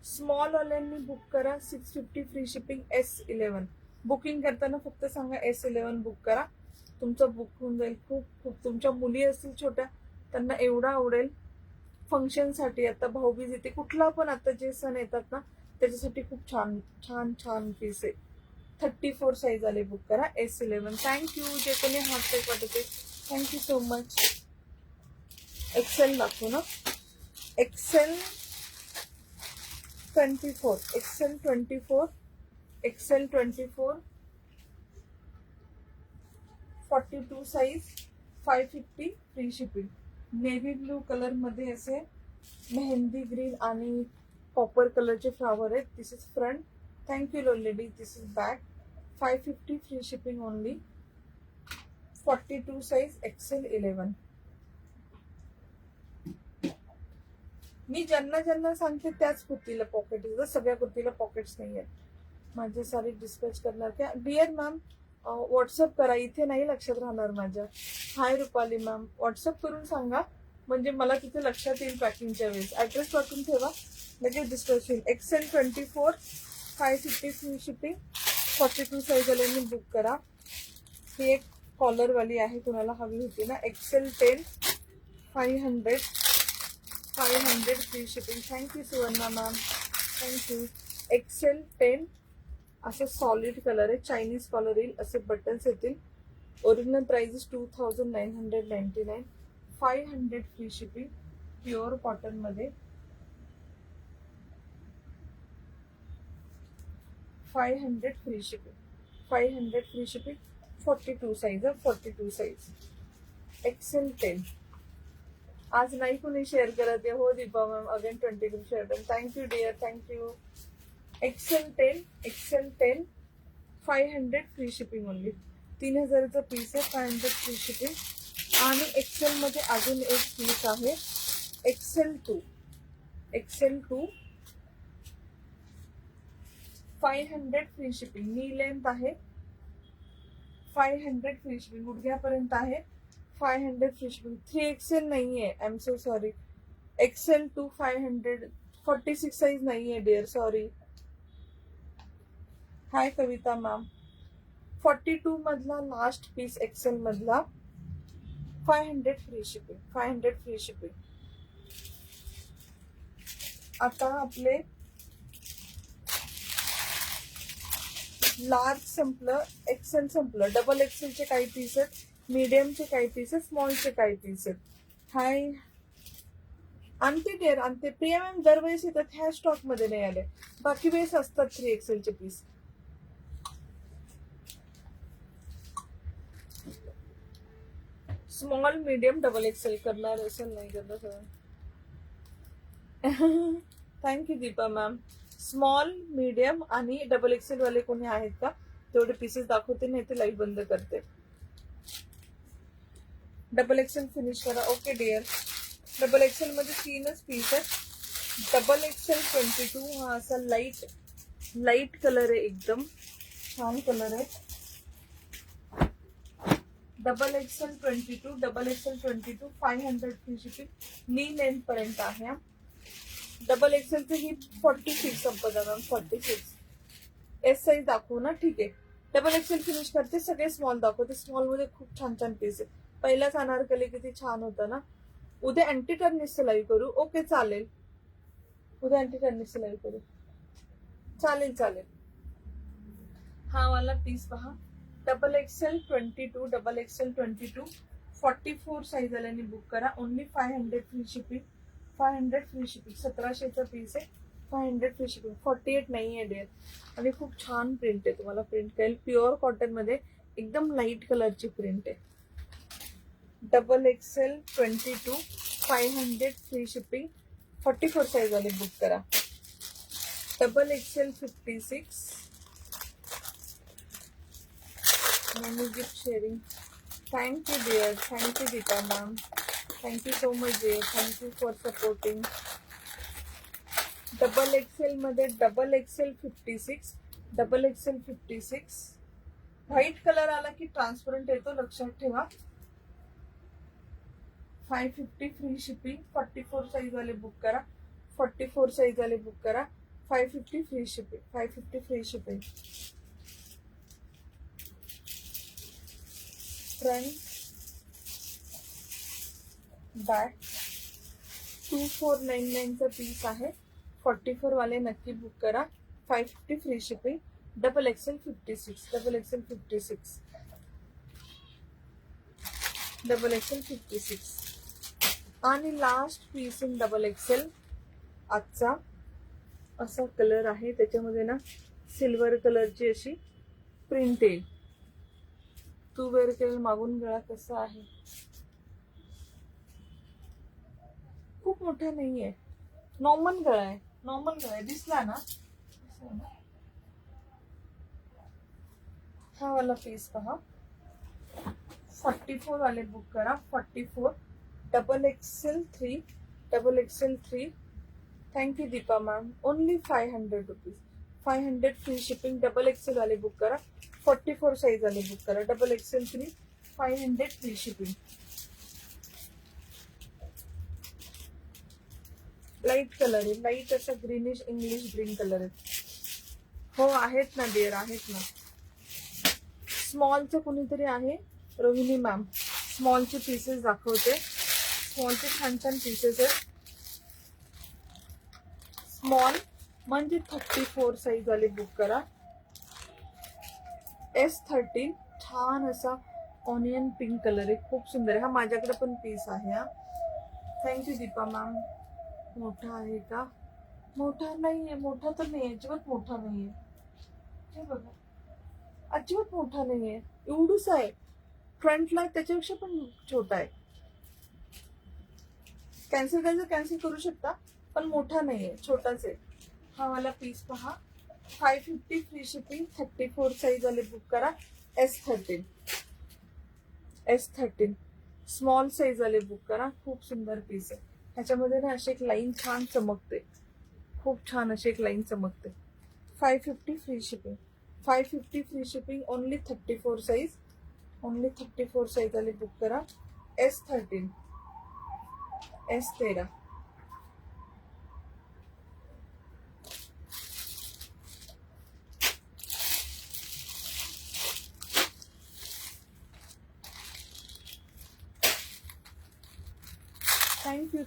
Small वाल्यांनी बुक करा. 650 फ्री शिपिंग. S11 बुकिंग करताना फक्त सांगा S11 बुक करा, तुमचं बुक होऊन जाईल. खूप खूप तुमच्या मुली असतील छोट्या, त्यांना एवढा आवडेल. फंक्शनसाठी आता भाऊबीज येते, कुठला पण आता जे सण येतात ना त्याच्यासाठी खूप छान छान छान पीस आहे. 34 साईज आले बुक करा. S11. थँक्यू जे कोणी हात पाठवते, थँक्यू सो मच. एक्सेल दाखवू ना. XL 24. XL 24 XL 24, 42 size, 550 free shipping. Navy blue colour मध्ये असे मेहंदी ग्रीन आणि कॉपर कलरचे फ्लावर आहेत. This is front. थँक्यू लोलेडी. This is back. 550 free shipping only. 42 size, XL 11. मी ज्यांना ज्यांना सांगते त्याच कुर्तीला पॉकेट, सगळ्या कुर्तीला पॉकेट्स नाही आहेत. माझे सारे डिस्पॅच करणार का? डिअर मॅम व्हॉट्सअप करा, इथे नाही लक्षात राहणार माझ्या. हाय रुपाली मॅम, व्हॉट्सअप करून सांगा म्हणजे मला तिथे लक्षात येईल पॅकिंगच्या वेळेस. ऍड्रेस वाटून ठेवा, लगेच डिस्पॅच होईल. XL 24, 550 free shipping. 42 साईज आल्याने बुक करा. ही एक कॉलरवाली आहे, कुणाला हवी होती ना. XL 10, 500 free shipping. Thank you Suvarna ma'am, thank you. XL 10 असं सॉलिड कलर आहे, चायनीज कॉलर येईल, असे बटन्स येतील. Original price is 2999. 500 free shipping. Pure cotton मध्ये 500 free shipping. 500 free shipping. 42 size. 42 size. XL 10. आज नाही कोणी शेअर करत आहे. हो Deepa ma'am, again 20 group share. Thank you dear, thank you. XL 10, 500 free shipping only. 3000चा पीस आहे. 500 फ्री शिपिंग. आणि XL मध्ये अजून एक पीस आहे. XL 2, 500 free shipping. नी लेंथ आहे. 500 फ्री शिपिंग. गुडघ्यापर्यंत आहे. 500 फ्री शिपिंग. 3XL नाहीये, I am so sorry. XL 2 500. 46 size नाहीये डिअर, सॉरी. हाय कविता मॅम. 42 मधला लास्ट पीस XL मधला. 500 फ्री शिपिंग. 500 free shipping. आता आपले लार्ज संपलं, XL संपलं. डबल XL चे काही पीस आहेत, मीडियमचे काही पीस आहेत, स्मॉलचे काही पीस आहेत. हाय आणते डिअर, आणते. प्रिया मॅम दरवेळेस येतात, ह्या स्टॉक मध्ये नाही आले, बाकी वेळेस असतात 3XL चे piece. Small medium double XL करणार असेल, नाही करणार. Thank you Deepa ma'am. Small medium आणि डबल XL वाले कोणी आहेत का? तेवढे पीसेस दाखवते, नाही ते लाईव्ह बंद करते. डबल XL फिनिश करा. Okay dear. डबल XL मध्ये 3च पीस आहेत. डबल XL 22 हा असा लाईट कलर आहे, एकदम छान कलर आहे. Double XL 22, 500 free shipping. नी लेंथ पर्यंत आहे. डबल XL चे ही 46 संपत मॅम. 46 एस साईज दाखवू ना, ठीक आहे. डबल XL फिनिश करते, सगळे स्मॉल दाखवते. स्मॉल मध्ये खूप छान छान पीस आहे. पहिलाच अनारकली किती छान होता ना. उद्या अँटी टर्निसचं लाईव्ह करू. ओके चालेल, उद्या अँटी टर्निसचं लाईव्ह करू. चालेल. हा वाला पीस पहा. डबल XL 22, 44 साईज आल्याने बुक करा. Only 500 free shipping. 500 free shipping. 1700चा पीस आहे. 500 फ्री शिपिंग. 48 नाही आहे डिअर. आणि खूप छान प्रिंट आहे, तुम्हाला प्रिंट कळेल. प्युअर कॉटन मध्ये एकदम लाईट कलरची प्रिंट आहे. Double XL 22, 500 free shipping. 44 size वाले बुक करा. Double XL 56. मॅमी gift sharing. Thank you dear, thank you Deepa ma'am, thank you so much dear, thank you for supporting. Double XL मध्ये double XL 56, double XL 56. White colour आला की ट्रान्सपरंट येतो, लक्षात ठेवा. 550 फ्री शिपिंग. 44 साईज वाले बुक करा. 44 साईज वाले बुक करा. 550 free shipping. 550 free shipping. Front back 2499 चा पीस आहे. 44 वाले नक्की बुक करा. 550 free shipping. Double XL 56, double XL 56, double XL 56. आणि last piece in double XL आजचा असा कलर आहे. त्याच्यामध्ये ना सिल्वर कलरची अशी प्रिंट येईल. तू वेअर केलेला मागून गळा कसा आहे, खूप मोठा नाहीये, नॉर्मल गळा आहे. नॉर्मल गळा आहे, दिसला ना. हा वाला पीस पहा, 44 वाले बुक करा. 44 XXL3 XXL3. Thank you Deepa ma'am. Only 500 rupees. 500 free shipping. XXL वाले बुक करा. 44 साईज वाले बुक करा. XXL3 500 free shipping. Light colour आहे, लाईट असा ग्रीनिश इंग्लिश ग्रीन कलर आहे. हो आहेत ना डिअर, आहेत ना. स्मॉलचं कोणीतरी आहे, रोहिणी मॅम. स्मॉलचे पीसेस दाखवते. स्मॉलचे छान छान पीसेस आहेत. स्मॉल म्हणजे 34 साईज वाले बुक करा. S13 छान असा ऑनियन पिंक कलर आहे, खूप सुंदर आहे. हा माझ्याकडे पण पीस आहे हा. Thank you Deepa ma'am. मोठा आहे का? मोठा नाहीये, मोठा तर नाही, अजिबात मोठा नाहीये. हे बघा, अजिबात मोठा नाहीये, एवढूच आहे. फ्रंटला त्याच्यापेक्षा पण छोटा आहे. कॅन्सल करायचं कॅन्सल करू शकता, पण मोठा नाहीये, छोटाच आहे. हा वाला पीस पहा, 550 फ्री शिपिंग. 34 साईज वाले बुक करा. S13 स्मॉल साईज वाले बुक करा. खूप सुंदर पीस आहे. ह्याच्यामध्ये ना अशी एक लाईन छान चमकते, खूप छान अशी एक लाईन चमकते. 550 free shipping. 550 free shipping. Only 34 size. Only 34 size वाले बुक करा. S13 S13.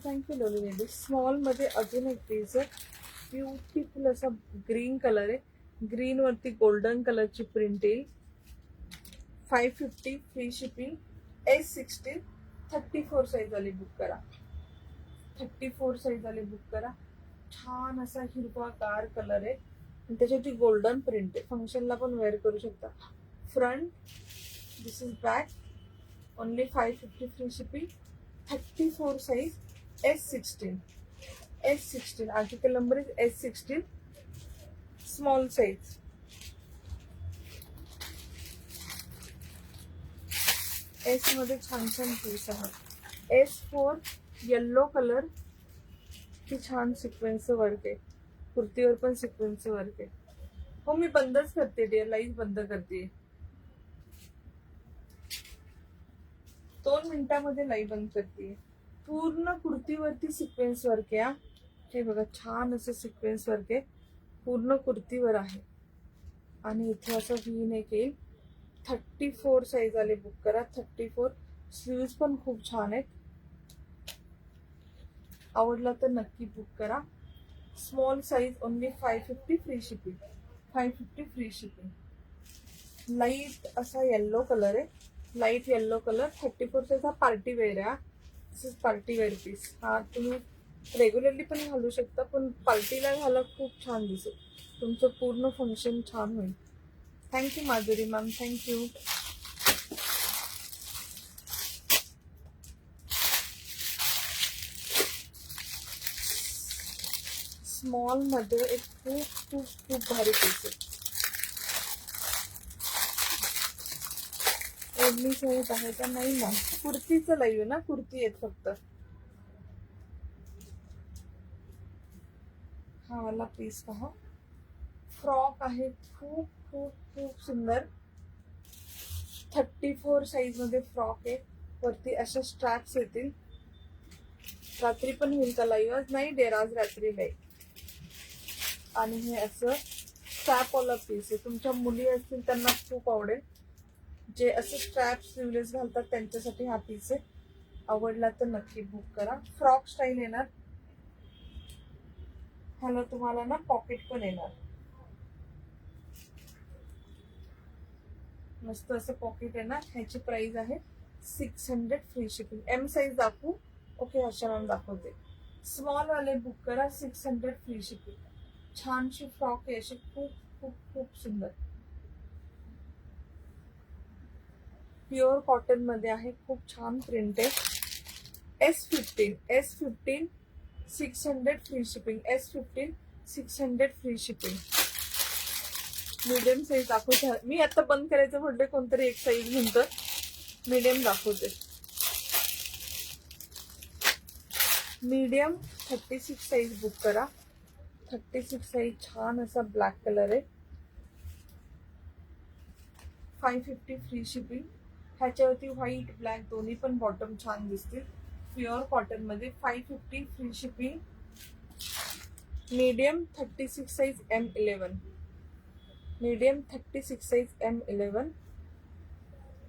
थँक्यू लोली बेबी. स्मॉल मध्ये अजून एक पीस आहे, ब्युटिफुल असा ग्रीन कलर आहे. ग्रीन वरती गोल्डन कलरची प्रिंट येईल. 550 फ्री शिपिंग. S16 34 साईज वाली बुक करा. 34 साईज वाली बुक करा. छान असा हिरवागार कलर आहे आणि त्याच्यावरती गोल्डन प्रिंट आहे. फंक्शनला पण वेअर करू शकता. Front, this is back. Only 550 free shipping. 34 size. S16 article number is S16. Small size. S मध्ये छान छान पीस आहे. S4 येल्लो कलर की छान सिक्वेन्स वर्क आहे. कुर्तीवर पण सिक्वेन्स वर्क आहे. हो मी बंदच करते डिअर, लाईव्ह बंद करते. 2 मिनिटांमध्ये लाईव्ह बंद करते. पूर्ण कुर्तीवरती सिक्वेन्स वर्क आहे. हे बघा, छान असं सिक्वेन्स वर्क आहे, पूर्ण कुर्तीवर आहे. आणि इथे असं व्ही नेक येईल. 34 साईज वाले बुक करा. 34. स्लीव्स पण खूप छान आहेत. आवडला तर नक्की बुक करा. Small size. Only 550 free shipping. 550 free shipping. Light असा येल्लो कलर आहे, लाईट येल्लो कलर. 34 साईज. हा पार्टी वेअर आहे. दिस इज पार्टी वेअर पीस. हा तुम्ही रेग्युलरली पण घालू शकता, पण पार्टीला घाला, खूप छान दिसेल. तुमचं पूर्ण फंक्शन छान होईल. Thank you Madhuri ma'am. Thank you. Small मध्ये एक खूप खूप खूप भारी पीस आहे. ओढणी सहित आहे का? नाही ना, कुर्तीचं लाईव्ह ना, कुर्ती आहेत फक्त. हा वाला पीस पहा, फ्रॉक आहे. खूप खूप खूप सुंदर. 34 साईज मध्ये फ्रॉक आहे. वरती अशा स्ट्रॅप्स येतील. रात्री पण होईल का लाईव्ह? आज नाही डेर, आज रात्री नाही. आणि हे असं स्ट्रॅपवाला पीस आहे. तुमच्या मुली असतील त्यांना खूप आवडेल, जे असं स्ट्रॅप स्लीवलेस घालतात त्यांच्यासाठी हा पीस आहे. आवडला तर नक्की बुक करा. फ्रॉक स्टाईल येणार. ह्याला तुम्हाला ना पॉकेट पण येणार. मस्त असं पॉकेट येणार. ह्याची प्राइस आहे 600 फ्री शिपिंग. एम साईज दाखवू? ओके, अशा मॅम दाखवते. स्मॉल वाले बुक करा. 600 फ्री शिपिंग. छानशी फ्रॉक आहे अशी, खूप खूप खूप सुंदर प्युअर कॉटन मध्ये आहे, खूप छान प्रिंट आहे. S15 600 free shipping, S15 600 free shipping. Medium size दाखवते मी. आता बंद करायचं म्हटलं कोणतरी एक साईज म्हणतं, मीडियम दाखवते. मीडियम 36 साईज बुक करा. 36 साईज छान असा ब्लॅक कलर आहे. 550 फ्री शिपिंग. ह्याच्यावरती व्हाईट ब्लॅक दोन्ही पण बॉटम छान दिसतील. प्युअर कॉटन मध्ये 550 free shipping. Medium 36 size M11. Medium 36 size M11.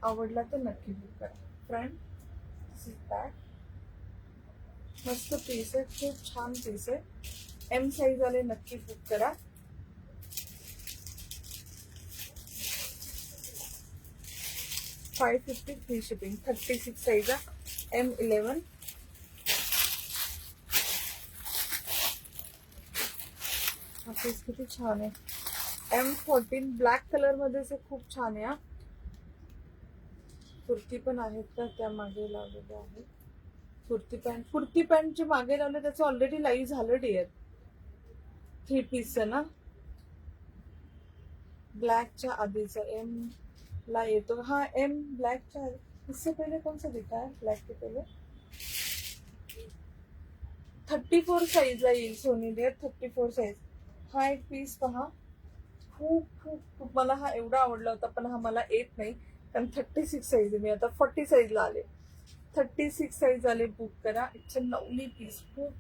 आवडला तर नक्की बुक करा. फ्रंट बॅक मस्त पीस आहे, खूप छान पीस आहे. M साईज वाले नक्की बुक करा. $550 फ्री शिपिंग. 36 size M11. हा पीस किती छान आहे. M14 ब्लॅक कलर मध्ये खूप छान आहे. कुर्ती पण आहेत का त्या मागे लावलेले आहे. कुर्ती पॅन्ट जे मागे लावले त्याचं ऑलरेडी लाईव्ह झालं डिअर. 3 पीसचं ना, ब्लॅकच्या आधीचा M ला येतो हा. M ब्लॅकच्या इससे पहले कौन सा दिखा है ब्लॅक के पहले? 34 साईज ला येईल सोनी डिअर. 34 साईज. हा एक पीस पहा, खूप खूप खूप मला हा एवढा आवडला होता, पण हा मला येत नाही कारण 36 साईज आहे. मी आता 40 साईज ला आले. 36 साईज आले, बुक करा. It's a lovely piece. खूप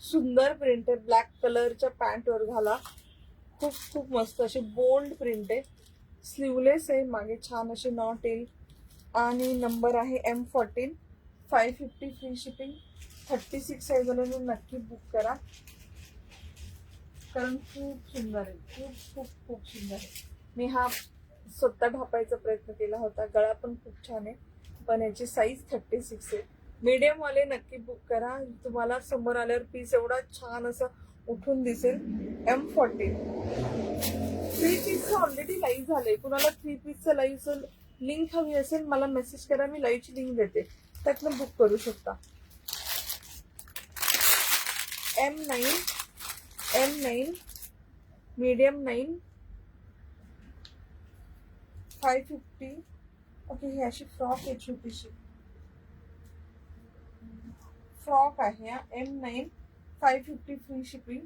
सुंदर प्रिंट आहे. ब्लॅक कलरच्या पॅन्ट वर घाला. खूप खूप मस्त अशी बोल्ड प्रिंट आहे. स्लीवलेस आहे, मागे छान अशी नॉट येईल. आणि नंबर आहे M14. 550 free shipping. 36 साईज वाले नक्की बुक करा कारण खूप सुंदर आहे. खूप खूप खूप सुंदर आहे. मी हा स्वतः ढापायचा प्रयत्न केला होता. गळा पण खूप छान आहे, पण याची साईज 36 आहे. मीडियम वाले नक्की बुक करा. तुम्हाला समोर आल्यावर पीस एवढा छान असं उठून दिसेल. M14 3 पीसचं ऑलरेडी लाईव्ह झालंय. कुणाला 3 पीसचं लाईव्हचं लिंक हवी असेल मला मेसेज करा, मी लाईव्हची लिंक देते, त्यातनं बुक करू शकता. M9 medium 9 550. ओके, ही अशी फ्रॉक आहे, छोटीशी फ्रॉक आहे. M9 550 free shipping.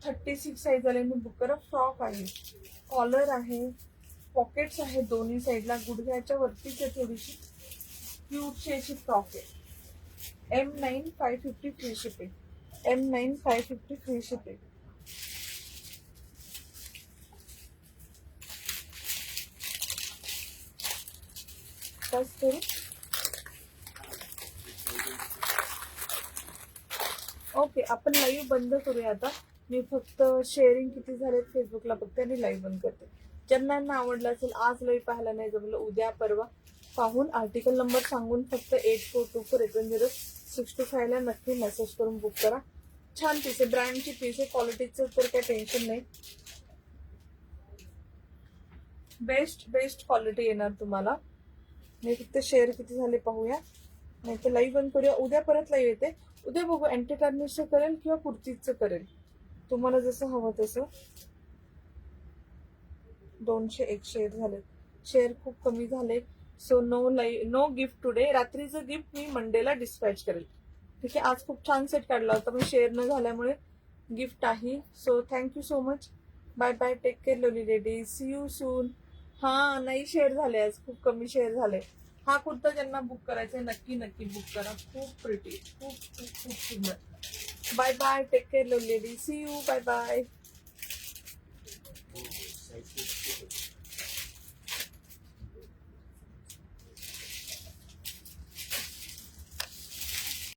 36 साईज वाल्यांनी बुक करा. फ्रॉक आहे, कॉलर आहे, पॉकेट्स आहे दोन्ही साईडला, गुडघ्याच्या वरतीच आहे थोडीशी. क्यूटची अशी फ्रॉक आहे. M9 550 free shipping. M9 550 free shipping. बस करू. ओके, आपण लाईव्ह बंद करूया आता. मी फक्त शेअरिंग किती झाले फेसबुकला बघते आणि लाईव्ह बंद करते. ज्यांना आवडलं असेल, आज लाईव्ह पाहायला नाही जमलं, उद्या परवा पाहून आर्टिकल नंबर सांगून फक्त 8424810625 ला नक्की मेसेज करून बुक करा. छान पीस आहे, ब्रँडची पीस आहे, क्वालिटीचं तर काही टेन्शन नाही. बेस्ट क्वालिटी येणार तुम्हाला. मी फक्त शेअर किती झाले पाहूया, नाही तर लाईव्ह बंद करूया. उद्या परत लाईव्ह येते. उद्या बघू अँटी टार्निशचं करेल किंवा कुर्तीचं करेल, तुम्हाला जसं हवं तसं. 201 शेअर झाले. शेअर खूप कमी झाले. So no gift today. रात्रीचं गिफ्ट मी मंडेला डिस्पॅच करेल. ठीक आहे. आज खूप छान सेट काढला होता, पण शेअर न झाल्यामुळे गिफ्ट आहे. So thank you so much. Bye bye. Take care lovely ladies. See you soon. हा, नाही शेअर झाले आज, खूप कमी शेअर झाले. हा कुर्ता ज्यांना बुक करायचा आहे नक्की बुक करा. खूप प्रिटी, खूप खूप खूप सुंदर. Bye bye. Take care lovely ladies. See you. Bye bye.